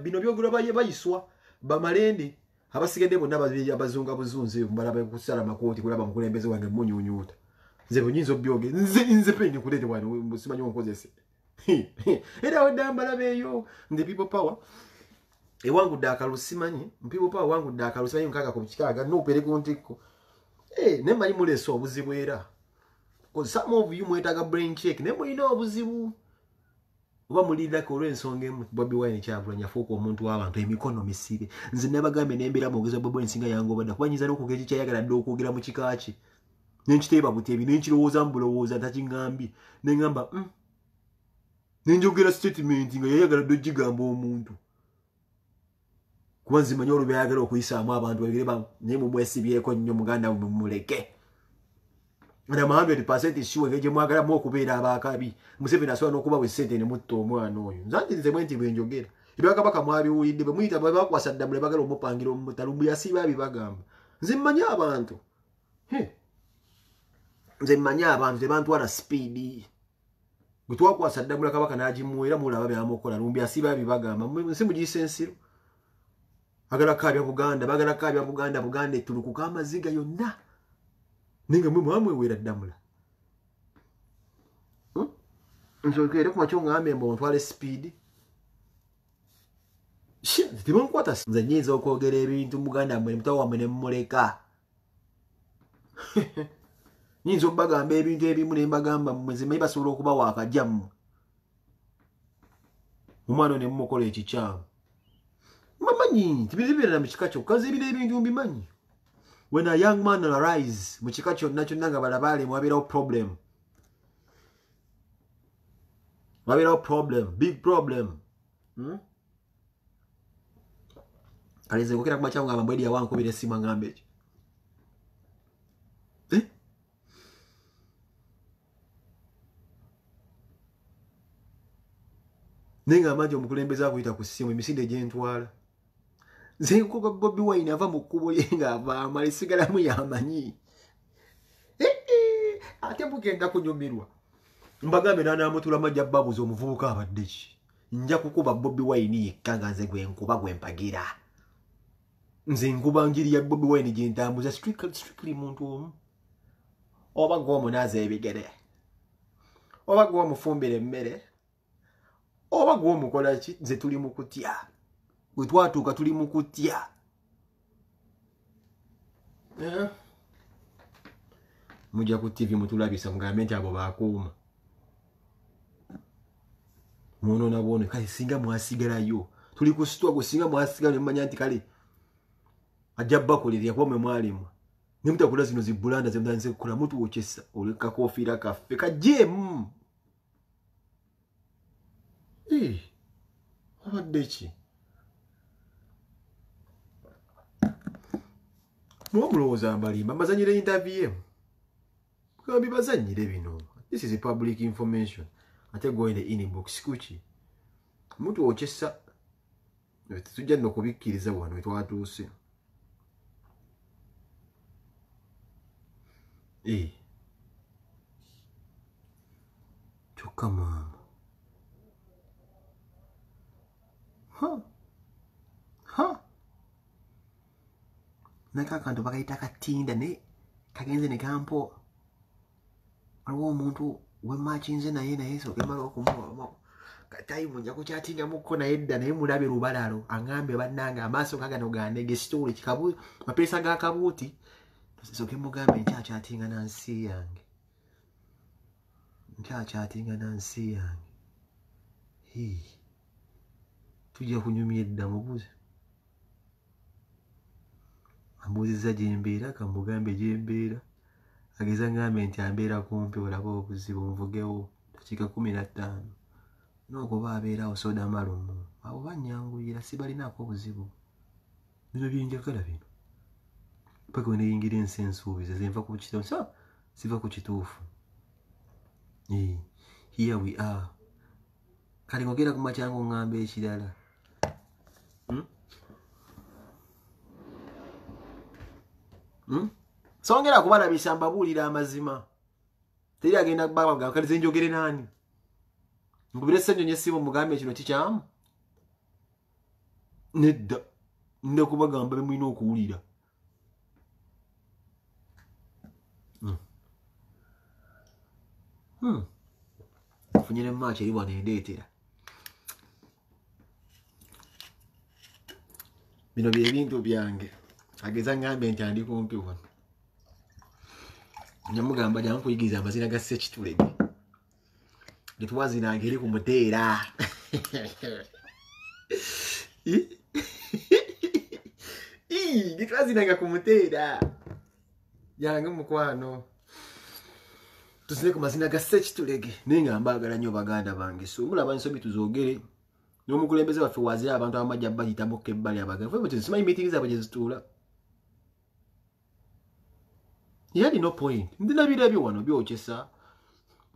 bino byogera bayiswa bamalende abasigadde bonna abazunga buzunze mbalaba kusala makooti kulaba mukulembeze wange munyunyuuta nze bunyinza obyogera nze peni kulete wano simanyi onkozese era wadambala beeyo nze people power ewangu akalusimanyi people power wangu akalusimanyi nkaga ku kikaaga n'opere ku ntikko ne manyi muleso obuzibu era because some of you mwetaga brain check ne mulina obuzibu oba mulidako olw'ensonga emu Bobi Wine Kyagulanyi afuuka omuntu w'abantu emikono misibe nze nabagambe n'embeera mwogeza Bobi Wine singa yange obadda kuba nyinza n'okwogera kyayagala dde okwogera mu kika ki nenkiteeba buti ebi nenkirowooza mbulowooza takiŋŋambye neŋŋamba nenjogera statement nga yayagala dde ogigamba omuntu kuba nzimanyi olwo byayagala okuyisaamu abantu bagere naye mumwesibyeko nnyo muganda mumuleke na 100% sure ngeje mwagala mu okubeera abakabi Museveni asobola n'okuba bwe ssente ne mutta omwana oyo nzanjirize bwe nti bwe njogera ebyakabaka mwabiwulidde bwe muyita bwe bakwasa Ddamula bagala omupangira omutalumbwe yasiba bibagamba nze mmanyi abantu nze mmanyi abantu tebantwala speedi gwe twakwasa Ddamula kabaka n'agimuweera mulaba byamukola lumbi yasiba bibagamba nsi mugiyisa ensiro agala kaabya Buganda Buganda ettulukuka amaziga yonna ninga mwe mwamwewera Ddamula nzogere ku makyo ngambe mbo ntwale speed tibankwata nze nyinza okwogera ebintu muganda mwe mutawa wamwe ne mmuleka nyinza okubagamba ebintu ebimu ne mbagamba mmwe zimanyi basobola okuba waakajjamu omwana ne mmukola ekikyamu mamanyi tibiribeerera mu kika kyokka nze ebintu mbimanyi. When a young man arise, muchikacho nachonanga balabale mwabirawo problem. Mwabirawo problem, big problem. Alize kukira kumacha nga mbwedi ya wangu bile sima ngambe. Nenga majo mukulembeza kuita ku simu emisinde gye ntwala. Nze kuba Bobi Wine ava mu kkubo yenga ava amalisigala mu yamanyi. Ate mugenda kunyumirwa. Mbagambe n'amutula majja babuzo omuvubuka abadde ki. Nja kukuba Bobi Wine yekka nga nze gwe nkuba gwe mpagira. Nze nkuba ngiri ya Bobi Wine gye ntambuza strictly muntu omu. Oba gw'omunaaza ebigere. Oba gw'omufumbira emmere. Oba gw'omukola ki nze tuli mu kutya. Bwe twatuuka tuli mu kutya. Mujja ku TV mutulabisa mugambe nti abo baakuuma. Munoona bwone kale singa mwasigalayo. Tuli ku sitwago singa mwasigala ne mmanya nti kale ajja bakolerera kuba mwe mwalimu. Ne mutakula zino zibulanda ze mutanze kukola mutu wokyesa oleka kofiira kaffe kajjem. Abadde ki? Mwomulowooza mbalimba mbazanyire interview. Kugambi bazanyire bino. This is a public information. Ate go in the inbox kuki. Mutu wokyesa tujja no kubikkiriza wano wetwatuuse. Kyokka maama. Naka kantu bakayita katinda ne kagenze ne kampo. Aliwo omuntu wemakinze naye so kemala okumuwa. Katayimu nja kukyatinga mukko naye edda naye mulabe lubalalo angambe bannanga amaaso kagano gandege story kikabu mapesa ga kabuuti so kemugambe nkyakyatinga nansi yange. Nkyakyatinga nansi yange. Tujja kunyumya edda mubuze. ambuziza gyembeera kamugambe gyembeera ageza ngambe nti ambeera kumpi olaba obuzibu nvugewo dakiika 15 n'okuba abeerawo soda malumu abo banyanguyira sibalinaako obuzibu bino byenjagala bino paka weneyingira ensi ensuubiza zenva ku kitabu siva ku kituufu here we are kale ngogera ku makyango ngamba ekirala songera kubalabisa mbabuulira amazima teri agenda kubabaga kalize njogere nani ngubire ssennyonyi essimu mugambe kino kikyamu nedda nda kubagamba bemulina okuwulira funyire mumaaki eri wano endeetera bino byebintu byange ageza ngambe nti andi kumpi wano nyamugamba jankuyigiriza amazina ga Ssekitulege getwazinanga eri ku muteera getwazinanga ku muteera yange mukwano tuzine ku mazina ga Ssekitulege naye nga mbaagala nnyo baganda bange so mulaba nsobi tuzoogere n'omukulembeze waffe wazira abantu abamajja bayitamuko ebbali abaganda simanyi meeting zaabwe gye zituula yali no point ndina birabyo wano byokyesa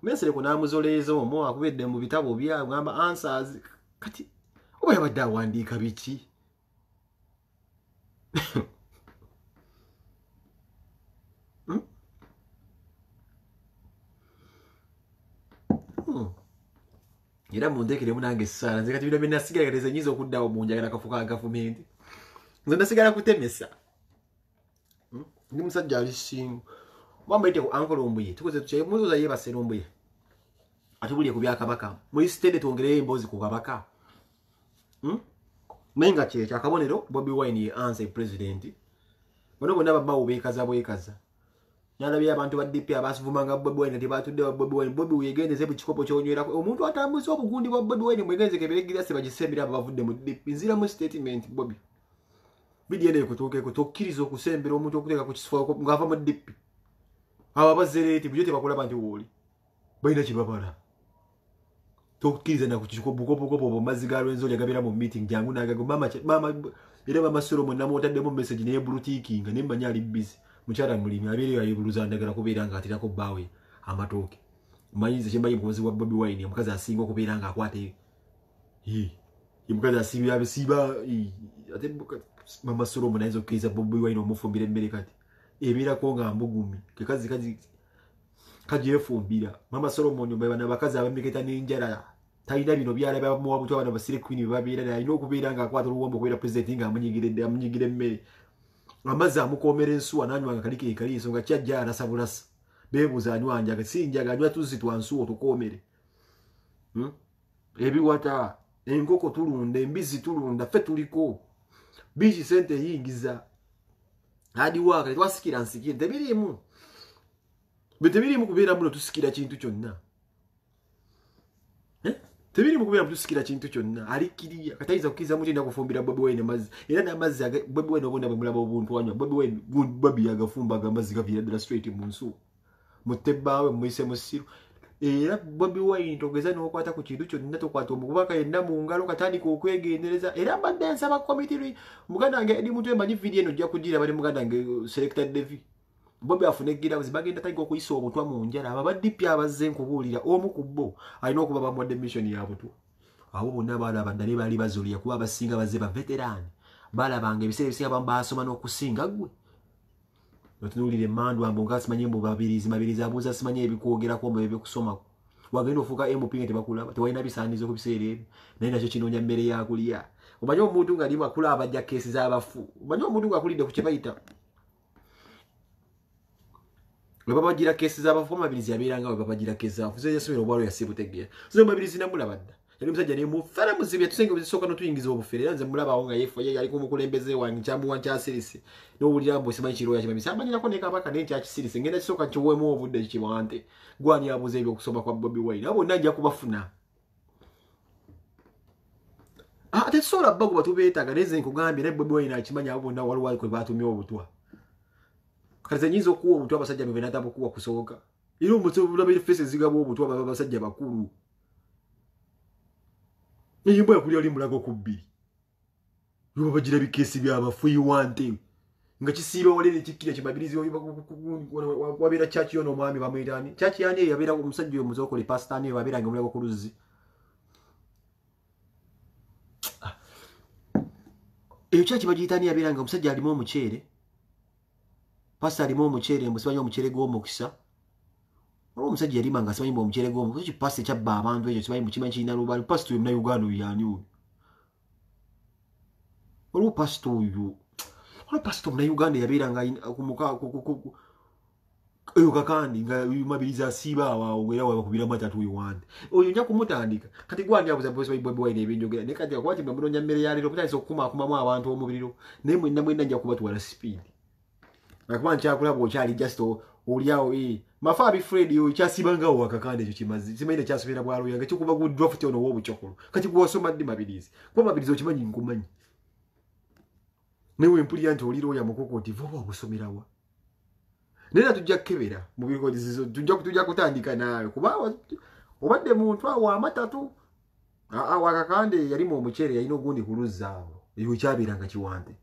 Mensereko n'amuzoleeza omwo akubedde mu bitabo bya ngamba answers kati oba yabadde awandiika biki era mundekeremu nange essaala nze kati bino bye nasigala kati nyiza okuddawo mu njagala kafuka ka gavumenti nze nasigala kutemesa ndi musajja ali singo mwambaite ku Uncle Lumbuye tukoze tuche muzoza yebase Lumbuye atubulye ku byakabaka muri stede tuongereyo embozi ku kabaka menga checha akabonero Bobi Wine ye answer president bono bonna babawo bekaza bwekaza nyalabye abantu ba DP abasuvumanga Bobi Wine tibatudde Bobi Wine Bobi uyegendeze bukikopo kyonywera omuntu atambuza obugundi bwa Bobi Wine mwegenze keberegira se bagisembira abavudde mu DP nzira mu statement Bobi bidiende kutoke kutokirizo kusembera omuntu okuteka ku kisifo ngava mu DP aba bazereti bujete bakola bantu woli bayina kibabala tokiriza na kuchiko bukopo maziga lwenzo lyagabira mu meeting jangu nagago mama era mama Solomon namotadde mu message ne blutiki nga nembanya ali busy mukyala mulimi abiri yayibuluza ndagala kubeera nga atirako bawe amatoke manyize chembaye mukozi wa Bobi Wine mukazi asinga kubeera nga akwate mukazi asiba abisiba ate mama Solomon nazo kiza Bobi Wine omufumbire mmere kati ebira ko nga mbugumi kazi kajefumbira mama Solomon mbana bakazi abamiketa n'injara tayina bino byalaba mu wabuto abana basire queen babira na ino kubeera nga akwata luwombo kwera president nga amunyigire mmere amazi amukomera ensuwa nanywa nga kalike kali ensonga kyajja arasabulasa bebuza anywanja gasinja ganywa tuzi twansuwo tukomere ebiwata enkoko tulunda embizi tulunda fe tuliko bichi sente yingiza hadi waka twasikira nsikire tebirimu betebirimu kubeera muno tusikira kintu kyonna tebirimu kubeera tusikira kintu kyonna alikiriya kataiza kukiza muti ndakufumbira Bobi Wine mazi era namazi Bobi Wine obonda bamulaba obuntu wanywa Bobi Wine Bobi yagafumba gamazi gavira dala straight munsu mutebbawe muise musiru era Bobi Wine togeza n'okwata ku kintu kyonna tokwata omubaka yenna mu ngalo katandika okwegendereza era badde nsaba committee muganda nge edi muntu emanyi video eno jja kugira bali muganda nge selected Devi Bobi afunegira bazibagenda tayiko okuyisa obutwa mu njala abaddipi abazze nkubuulira omu kubbo alina okuba bamwadde mission yabutu abo bonna balaba ddala bali bazuliya kuba abasinga bazze ba veteran balabanga ebiseera ebisinga bamu basoma n'okusinga gwe otunuulire emmandu ambo nga simanyi mbu mabirizi abuuza simanyi ebikwogerako mbu ebyokusoma wagenda ofuuka MP nga tebakulaba tewalina bisaanizo ku biseera ebyo naye nakyo kinoonya mmere yakulya omanyi omuntu nga limu akulaba ajja keesi z'abafu omanyi omuntu nga akulidde ku kye bayita we babagira kesi z'abafu mabirizi yabeeranga we babagira kesi z'abafu ze yasomera obwalo yasibutegeera zo mabirizi namulaba dda yali musajja ne mufera muzibya tusenge bizisooka n'otuyingiza obufere era nze mulabawo nga yefu yali ku mukulembeze wange kyambuwa nkyasirise n'owulira mbu simanyi kiroya kimabisi amanyirako ne kabaka naye nkyakisirise ngenda kisooka kiwemu obudde kibwante gwani abuuza ebyokusoma kwa Bobi Wine abo bonna ajja kubafuna ate tusobola bbago batubeetaaga naye nze nkugambye naye Bobi Wine akimanya abo bonna waliwo kwe baatumya obutwa kaze nyinzo kuwa omuntu abasajja bebe natabo kuwa kusoboka ilo mutso bulabire face zigabo omuntu abasajja bakulu yimbo yakuli ali mulago kubbi yo bagira bikesi byabafu yiwante nga kisiba wale kikira kibabilizi wabira church yono mwami bamwitani church yani yabira omusajja yo muzoko li pastor ni wabira ngomulago kuluzi eyo church bagitani yabira nga omusajja alimo omuchere pastor alimo omuchere musibanya omuchere go mukisa Olo omusajja yali manga simanyi omuchere go mukisa pastor kyabba abantu ekyo simanyi mukimanyi kina lubali pastor yomna Uganda yani uyu Olo pastor uyu Olo pastor mna Uganda yabira nga kumuka eyo kakandi nga mabiliza siba awo era wakubira matatu uwande oyo nya kumutandika kati gwandi abuza bosi Bobi Wine ebinjogera ne kati akwati mwe munonya mmere yalero putaiso kuma mu abantu omubiriro nemwe namwe nja kubatwala speed nakuba nkyakula bwo kyali just oliawo mafabi Fred yo kyasibanga wo akakande ekyo kimazi simaine kyasubira bwalo yange kikuba ku draft ono wo buchokolo kati kuwasoma ndi mabilizi kwa mabilizi okimanyi nkumanyi newe mpuli yanti oliro ya mukokoti voba obusomerawa nena tujja kebera mu bikodi zizo tujja kutandika nawe kuba obadde muntu awo amatatu wakakande yali mu omuchere yalina ogundi kuluzaawo eyo kyabiranga kiwante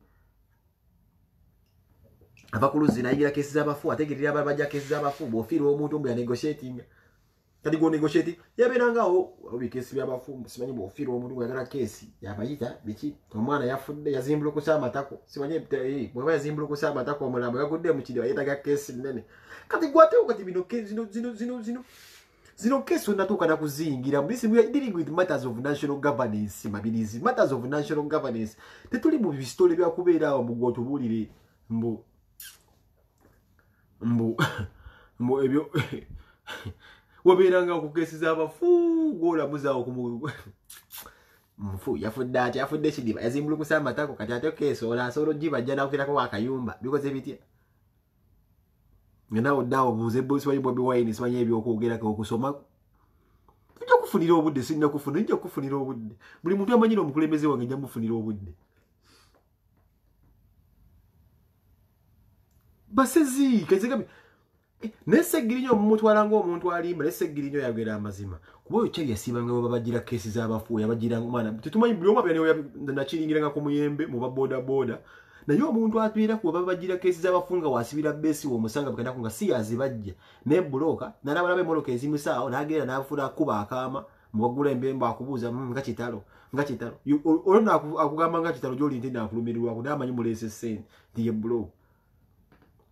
abakuluzi nayigira kesi z'abafu ategerera abajja kesi z'abafu bofiro omuntu mbu ya negotiating kati go negotiate yaberangawo obikesi by'abafu simanyi bofiro omuntu gwagala kesi yabayita biki omwana yafudde yazimbula ku samatako simanyi bwe yazimbula ku samatako omulambo yagudde mu kidi ayetaga kesi nene kati gwate okati bino zino kesi onatuuka na kuzingira mbisi we are dealing with matters of national governance mabilizi matters of national governance tetuli mu bistole bya kubeerawo mu gwotubulire mbu ebyo waberanga ku kesi z'abafu gola muzaawo ku mfu yafudde kidiba yazimbula ku samatako kati ate kesi olasolo jiba jana okirako wakayumba bikoze bitya Ngena dawo buze bosi wa Bobi Wine simanyi ebyokwogera ko okusoma tujja kufunira obudde sinna kufuna njja kufunira obudde buli muntu amanyira omukulembeze wange njja mufunira obudde basezi kazega nese girinyo mumutwala ngo omuntu alimba nese girinyo yagera amazima kubo cyali yasibanga baba bagira kesi z'abafu yabagira ngumana tutumanyi buli omwe byane nachiringira nga ku muyembe mu baboda boda nayo omuntu atwira ku baba bagira kesi z'abafunga wasibira besi wo musanga bukanda kunga si azibajja ne buloka narabalabe moloka ezimusaawo nagera nafura kuba akama mugula embemba akubuza ngakitalo olona akugamba ngakitalo joli ntenda akulumirirwa kudamanyi mulese sen ndiye buloka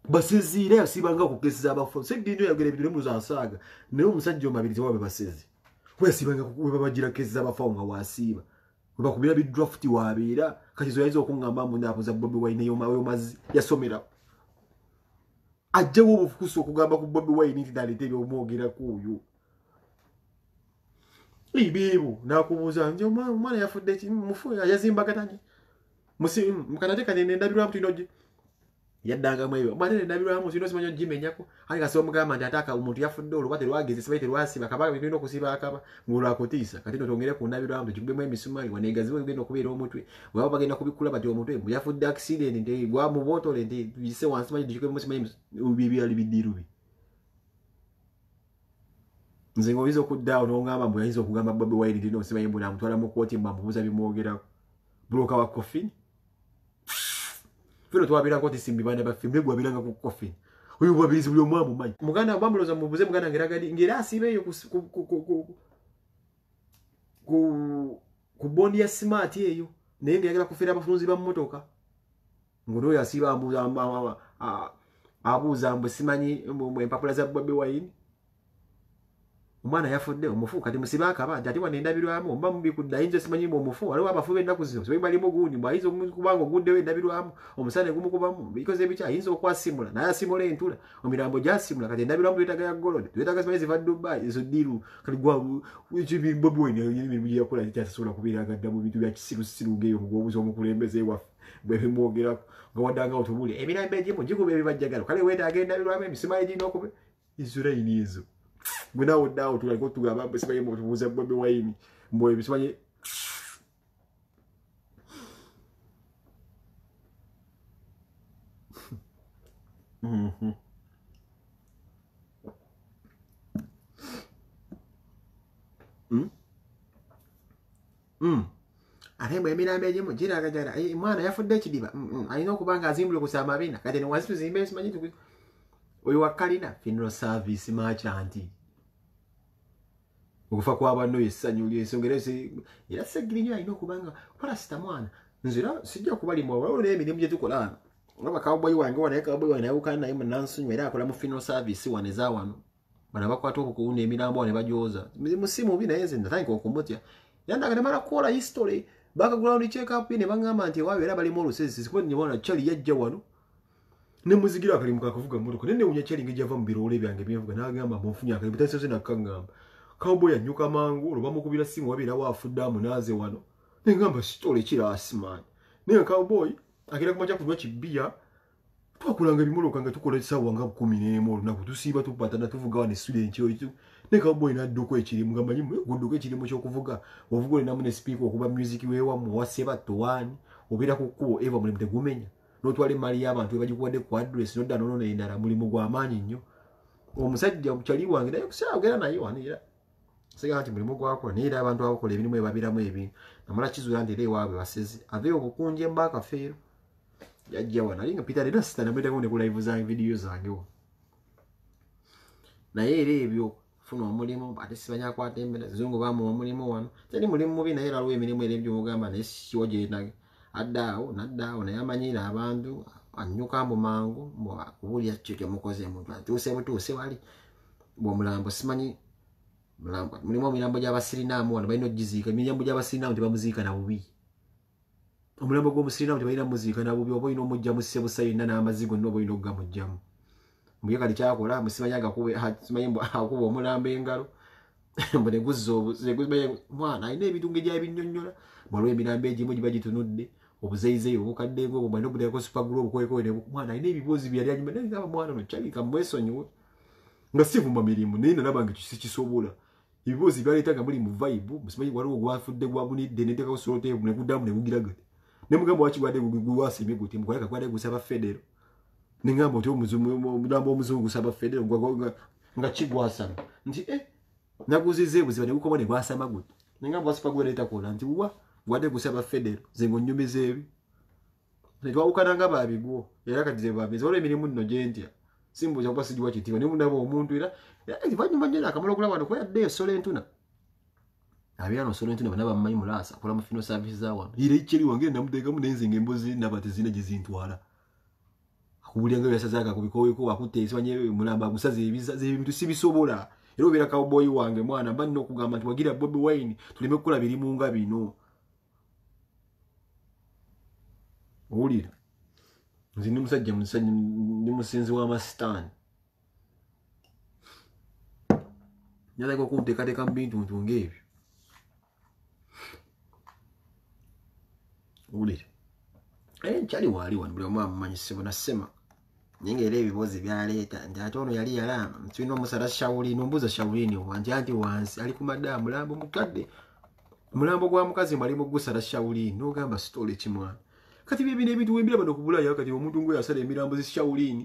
basezire yasibanga ku kesi z'abafu segino yagere bidire mu zasaga nayo omusajja omabirizi wabe basezi kwesibanga ku baba bagira kesi z'abafu nga wasiba bakubira bi draft wabira kati zo yazo okungamba mu ndapo za Bobi Wine yo mazi yasomera ajje wo bufukuso okugamba ku Bobi Wine nti dalete byo mwogera kuyo ibibu nakubuza nje mwana yafudde ki mufu yazimba katanye musi mukanateka nenda birwa mtu inoje yaddanga mweyo mwana nabirwa mu sino simanyo jimenyako ali kaso mugamba ndataka umuntu yafudde olubate lwageze sibaite lwasiba kabaka bikino kusiba akaba ngula akotisa kati tongere ku nabirwa mu kibwe emisumali wanegaziwe bino kubira omutwe waba bagenda kubikula bati omutwe yafudde accident nte gwa mu botole nte bise wansimanyi dikwe musimanyi ubibi ali bidirubi nze ngoyizo kuddawo n'ongamba mbu yayizo okugamba Bobi Wine dino simanyi mbona mutwala mu koti mbamubuza bimwogera bloka wa coffin Fino tuwabira koti simbi bana ba filme gwabiranga ku coffin uyu bwabizi buli omwamu manyi muganda bamuloza mubuze muganda ngeragadi ngera asibeyo ku bondi ya smart eyo naye ngera kufira abafunzi ba motoka ngono yasiba abuza mbu simanyi mu empapula za Bobi Wine umwana yafudde omufu kati musiba akaba ati wanendabirwamu mba mubikudda inje simanyi mu omufu waliwo abafu benda kuzizo so bali mu gundi bwayizo kubanga gudde wendabirwamu omusane gumukubamu bikoze bicha ayinza okwasimula naye asimula entula omirambo jasimula kati endabirwamu twetaga ya golode twetaga simanyi ziva Dubai izo diru kati gwa wichibi Bobi Wine yimi yakola kyasula kubiraga damu bitu bya kisiru ngeyo mugobuzo omukulembeze wa bwe mwogera nga wadanga otubule ebirambe jimo jikube bibajjagalo kale weta agenda birwamu emisimaye jino okube izura inizo Gwena odawo tuliko tugamba besibaye mu tubuza Bobi Wine mboye bisibaye ate mwe emirambo egimu giraga jara mwana yafudde ekidiba alina okuba nga azimbule ku Samabiina kati ne wansi tuzimbe simanyi oyo wakalina funeral service merchant okufa kw'abanno essanyu ly'ensonga era Ssegirinnya alina okuba nga palasita mwana nzira sijja kubalimwa waliwo n'emirimu gye tukola olaba kawboyi wange wanaye kawboyi wange nayewukana naye munansonyiwa era akola mu funeral service wane eza wano bana bakwata okukuwuna emirambo wane bagyoza musi mubi naye nze natandika okumutya yandaga ne mala kukola history background check up ne bangamba nti ewaabwe era balimu olusezi sikuba nyabona Chali yajja wano ne muzigira akalimu kakuvuga mmotoka nene unya Chali ngejava mu birole byange byevuga n'agamba munfunya akalimu tasoze nakangamba kawboyi anyuka mangu olwo bamukubira simu wabeera waafudde amunaaze wano ne ngamba story kirasi man ne kawboyi akira kumacha kunywa kibiya twakulanga bimoloka nga tukola esawa nga 11 olunaku tusiiba tupatana tuvuga wane student oyo ne kawboyi n'adduko ekirimu nga manyi gudduko ekirimu ky'okuvuga ovuga olina mu ne speaker okuba music weewamu waseba towani obeera ku kkubo eva mulimu tegumenya n'otwala emmali y'abantu ebagikuwadde ku address nodda nono n'endala mulimu gw'amaanyi nnyo omusajja Chali wange naye kusaagera naye wanira siga nti mulimu gwakola naye era abantu abakola ebirimu ebabiramu ebintu namala kizuula nti era ewaabwe basezi ave obukunje mbakafeero yajja wana alinga Peter era sita namwetako ne ku live zange video zange naye era ebyo funa omulimu ate sibanya akwata embera zungu bamu omulimu wano teri mulimu mubi naye era emirimu era ebyo mugamba naye sikiwo gyenage addaawo naddaawo naye amanyira abantu anyuka mbu mangu kubulya kyo kyemukoze muntu atuuse butuuse wali bw'omulambo simanyi mulimu emirambo gy'abasirinaamu wano balina ogiziika emirambo gy'abasirinaamu tebamuziika na bubi omulambo gw'omusirinaamu tebalina muziika na bubi oba olina omujja mu Ssebusayina n'amazzi gonna oba olina okugamugjamu mbuye kati kyakola musimanyi simanyi akuba omulambo engalo mbu ne guzza mwana alina ebintu ng'egyabinnyonnyola bwaliwo emirambo egimu giba gitunudde obuzeyizeyi obukadde ng'obwo balina obudeko supagulu obukwekoere mwana alina ebibuuzi byali anyuma naye ngaba mwana no Chali kamwesonyiwe nga sivuma mirimu naye nalaba nga sikisobola ebibuuzi byaleetaga muli mu vibe musimanyi waliwo gwafudde gwabunidde neteka osolote ne guddamu ne gugiragate ne mugamba wakigwadde gwasimye guti mukoleka gwadde gusaba federo ne ngamba oti omulambo omuzungu gusaba federo nga kigwasama nti naguzize buziba ne gukoma ne gwasama guti ne ngamba wasipa gwaleeta kola nti wa gwadde gusaba federo ze ngonnyumiza ebi ne twawukana nga babigwo era kati ze babizi olwo emirimu nno gyentya simbuza kuba sijiwa kitiibwa ne mundaba omuntu era vanyuma nnyo akamala okulaba wano kweyaddeyo Solo Entuna abeera no Solo Entuna bana bamumanyi mulaasa akola mu funeral service za wano era Chali wange namuteekamu nenze ng'embuzi naba tezina gye zintwala akubulya nga byasazaaka ku bikoweko akutte simanyi mulamba agusaze ebintu sibisobola era obeera kawboyi wange mwana mba nnina okugamba nti wagira Bobi Wine tuleme kukola birimu nga bino owulira nze ndi musajja ndi musinzi w'amasitaani nyalaga okunteekateeka mu bintu ng'ebyo owulira Chali waali wano buli omu amumanyisibwa nasema naye ng'era ebibuuzi byaleeta nti ate ono yali yalama tulina omusala Shaulini ombuuza Shaulini wanti anti wansi ali ku madda mulambo mukadde omulambo gwa mukazi mwali mu gusala Shaulini n'ogamba sitole kimwana kati bino ebintu wembira bano ku Bulaaya kati omuntu ngoyo asala emirambo zi Shaulini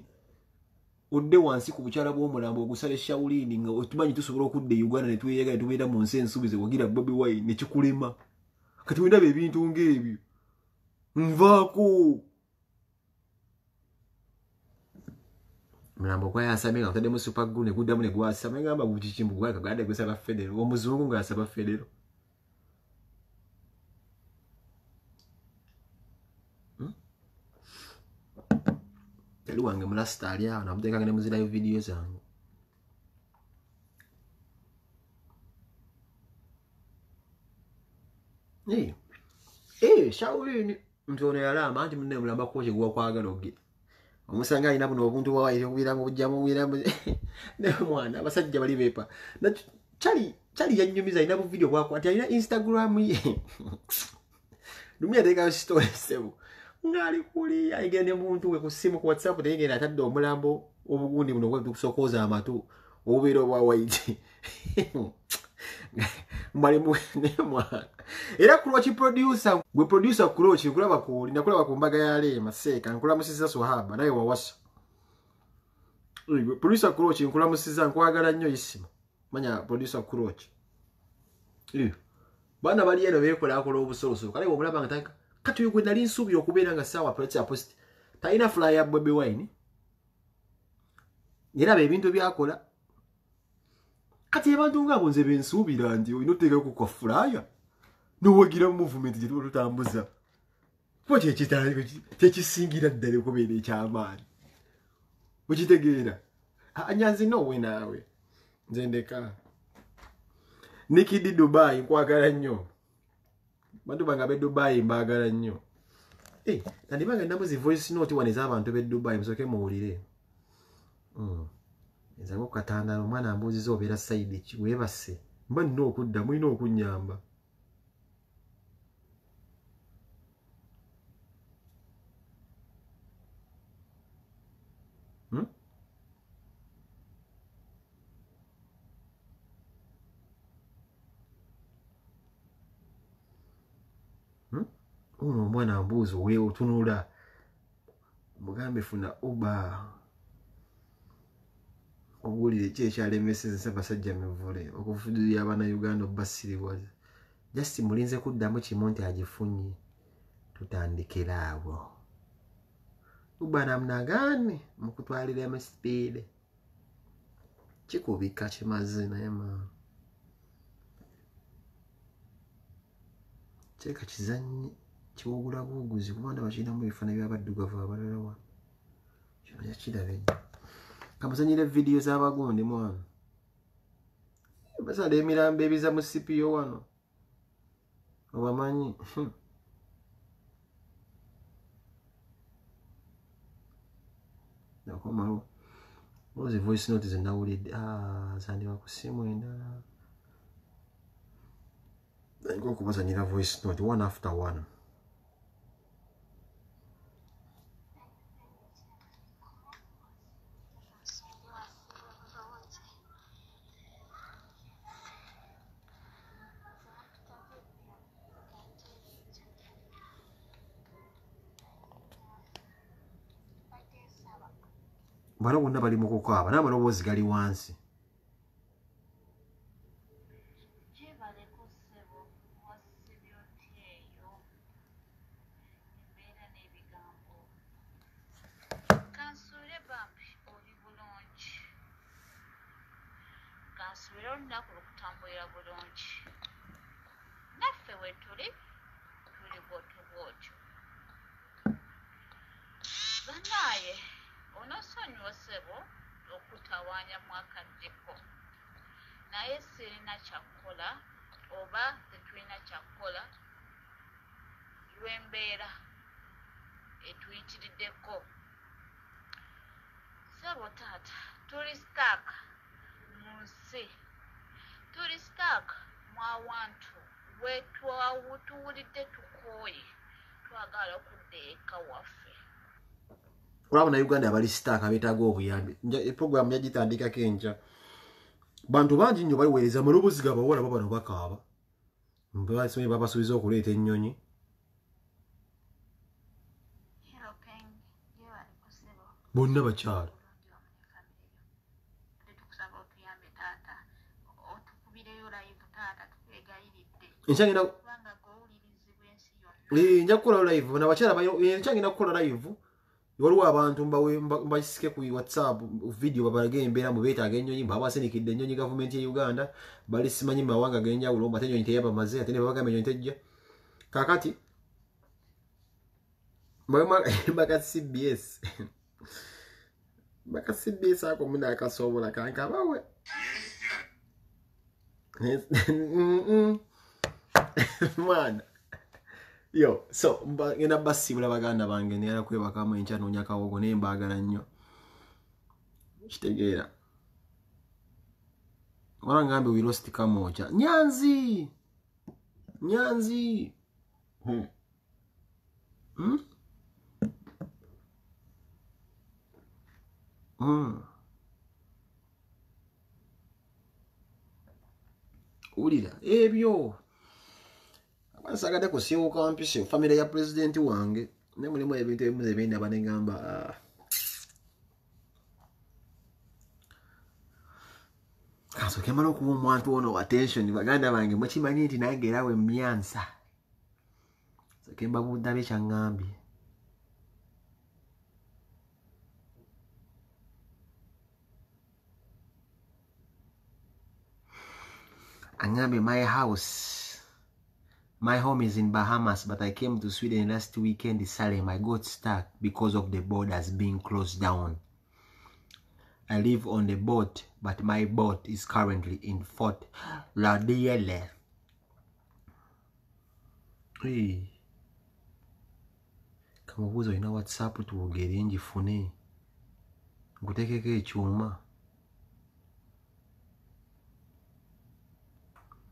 odde wansi ku bukyala bw'omulambo ogusala Shaulini nga otumanyi tusobola okudda e Uganda ne tweyaga ne tubeera mu nsi ensuubize wagira Bobi Wine ne kikulema kati wendaba ebintu ng'ebyo nvaako mulambo gwayasame nga otaddemu supagulu ne guddamu ne gwasama ngamba gukikimbu gwaka gwadde gusaba federo omuzungu ng'asaba federo Chali wange mulasita ali awo namuteekanga ne muzirayo vidiyo zange Shaulini nti ono yalama anti munne mulamba ko kyegwa kwagala oge omusanga alina buno obuntu bwawaire kubiramu bujjamu bwiramu ne mwana abasajja bali bepa na Chali yannyumiza alina bu video bwako ati alina Instagram ye dumya teka story sebo ngali kuli aigene muntu we kusimu ku WhatsApp teyigenda atadde omulambo obugundi buno bwe tukusokoza amatu obubiro bwa waiti mwalimu ne mwana era kulwa producer gwe producer kulwa kulaba ku mbaga ya Lema Seeka nkula musisa Swahaba naye wawasa Producer Kuroch nkulamusiza nkwagala nnyo isima. Manya producer Kuroch. Bana bali eno bekola akola obusoloso. Kale obulaba nga kati yugwe nali nsubi okubeera nga sawa Producer Post. Taina fly ya Bobi Wine. Era ebintu byakola. Kati abantu ngabo nze bensubira ndi oyinoteka ku flyer. Nowagira movement gye tutambuza. Kwa kyekisingira ddala okubeera ekyamaanyi. Ukitegeera. Anyanzi nowe naawe. Nze ndeka. Nikki di Dubai nkwagala nnyo. Bantu banga be Dubai mbagala nnyo. Nandi banga ndamuzi voice note wane z'abantu be Dubai musoke muwulire. Nze ngo katanda omwana ambuziza obeera side ki weebase. Mba nina okudda mulina okunnyamba. Uno mwana ambuzo we otunula mugambe funa uba ogulire kyechale message sabasajja mevule okufudulya abana Uganda basiribwa just mulinze kuddamu kimonte agifunye tutandikira abo uba namna gani mukutwalira mu speed kikubika kimazina yama cheka kizanyi kiwugula buguzi kubanda bachina mu bifana by'abaddugavu abalala wa kino yakirabe kamuzanyire video z'abagonde mwana basale emirambe ebiza mu CPO wano obamanyi nakomalo ozi voice note zinawulidde zandi bakusimu endala ngo kubazanyira voice note one after one. Bano bonna bali mu kukaaba n'amaloboozi gali wansi. Olunaku lukutambulira bulungi naffe we tuli bwotubwotyo banaye onosonyiwa ssebo okutawaanya mwakaddeko naye sirina kyakkola oba tetulina kyakkola lw'embeera etuyitiriddeko ssebo taata tuli staaka mu nsi tuli stuck mwawantu wetwawutuwulidde tukooye twagala okudda eka waffe olabona Uganda abali stuck abetaaga obuyambi program yagitandikako enkya bantu bangi nnyo baliweereza amaloboozi gabawala babano bakaaba basomye babasuubiza okuleeta ennyonyi bonna bakyala nja kukola live na bakyala nkyangenda kukola live waliwo abantu mbasike ku WhatsApp video babalage embeera mu beetaaga ennyonyi babasenikidde ennyonyi gavumenti ya Uganda bali simanyi mawanga g'enjawulo ate ennyonyi teyabamaze ate ne babagamba ennyonyi tejja kakati baka CBS baka CBS ako muna akasobola kankabawe mwana yo so ngenda basibula baganda bange nera kwebakamu enkya noonya kawogo naye mbaagala nnyo kitegeera wala ngambe we lost kamoja nyanzi ulira ebyo abasagade kusibuka mpise family ya president wange ne mulimu ebintu ebimu ebindi abanegamba Kaso kemala okuwa omuntu ono attention baganda bange mukimanyi nti nange era we mmyansa. So kemba budabe kyangambye. Angambe my home is in Bahamas, but I came to Sweden last weekend in Salem. I got stuck because of the borders being closed down. I live on the boat, but my boat is currently in Fort Lauderdale. Hey. Kama ubuzo ina WhatsApp tuogere njifune. Ngutekeke ekyuma.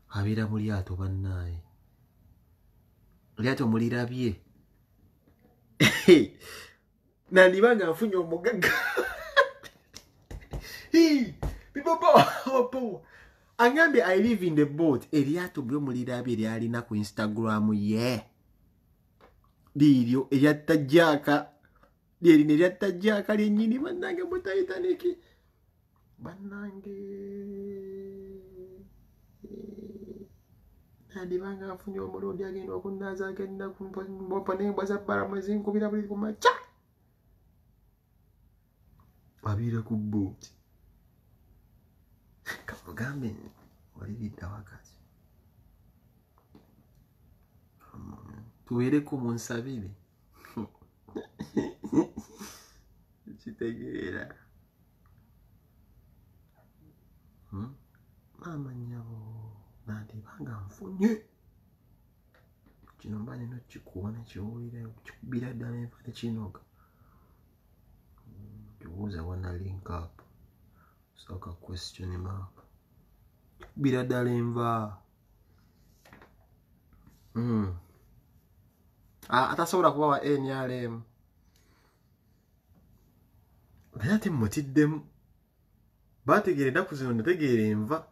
Abira mu lyato bannaye. Lyato mulirabye. Nandibanga nfunye omugaga. People, Angambe, I live in the boat. Elyato byo mulirabye lyalina ku Instagram ye. Liryo eryatajjaka. Lyerine eryatajjaka lyennyini bannange mu Titanic. Bannange. Nandibanga nfunye omulundi agenda okunaaza agenda kumpa n'embwa za bbalamu ezinkubira buli ku makya. Abira ku boat. Kamugambe walibidda wakati. Tuweereko munsabire. Kitegeera. Mama nyabo. Nandibanga nfunye. Kino mba nino kikuwa nekiwulira kikubira ddala enfa nekinoga. Kibuuza wana link up. Soka question mark. Kikubira ddala enva. Atasobola kubawa NRM. Naye ate mmutiddemu. Bategeera ennaku zino nategeera enva.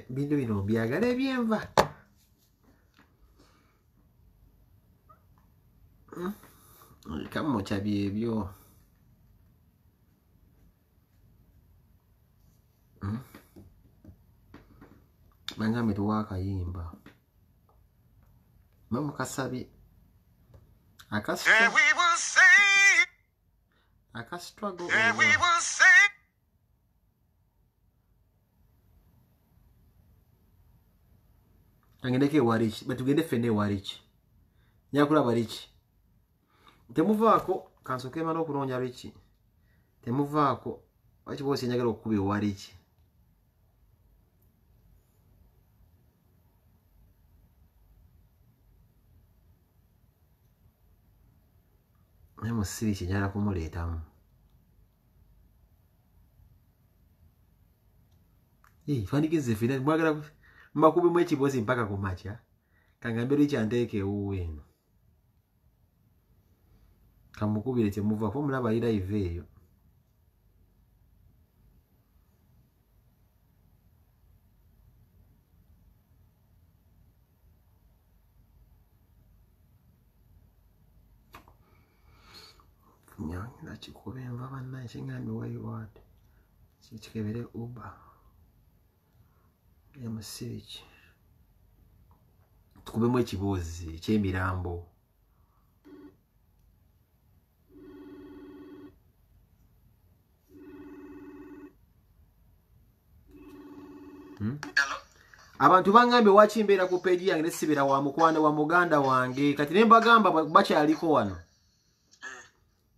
Bintu bino byagala ebyenva. Kamuca byebyo. Bangambe tuwaakayimba. Mamu kasabi. Struggle. Tangendeke warichi, batugende fene warichi. Nyakula warichi. Temuvaako kansoke mano okunonya bichi. Temuvaako wachi bose nyagala okubi warichi. Nemo siri kinyala kumuleetamu. Fanikize fene mwagala Makubi mwechi bozi mpaka kumacha. Kangambe richi andeke uwenu. Kamukubire temuva ko mulaba ira iveyo. Nyangi na chikobe enva banna chingambe wayiwate. Chikebere uba. Ya message. Tukubemu ekibuuzi ky'emirambo. Abantu bangambe wakimbeera ku page yange nesibira wa mukwana wa muganda wange kati ne mbagamba bakyaliko wano.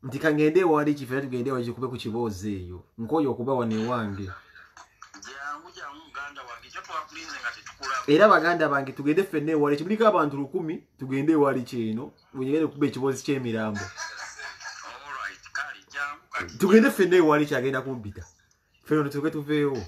Nti kangende wali kifera tugende waje kube ku kibuuzi eyo. Nkoyo okuba wane wange. Era baganda bange tugende fenne wali kibulika abantu 1000 tugende wali kino wenyere kuba ekibozi ky'emirambo. Tugende fenne wali kyagenda kumpita. Feno tuke tuveewo.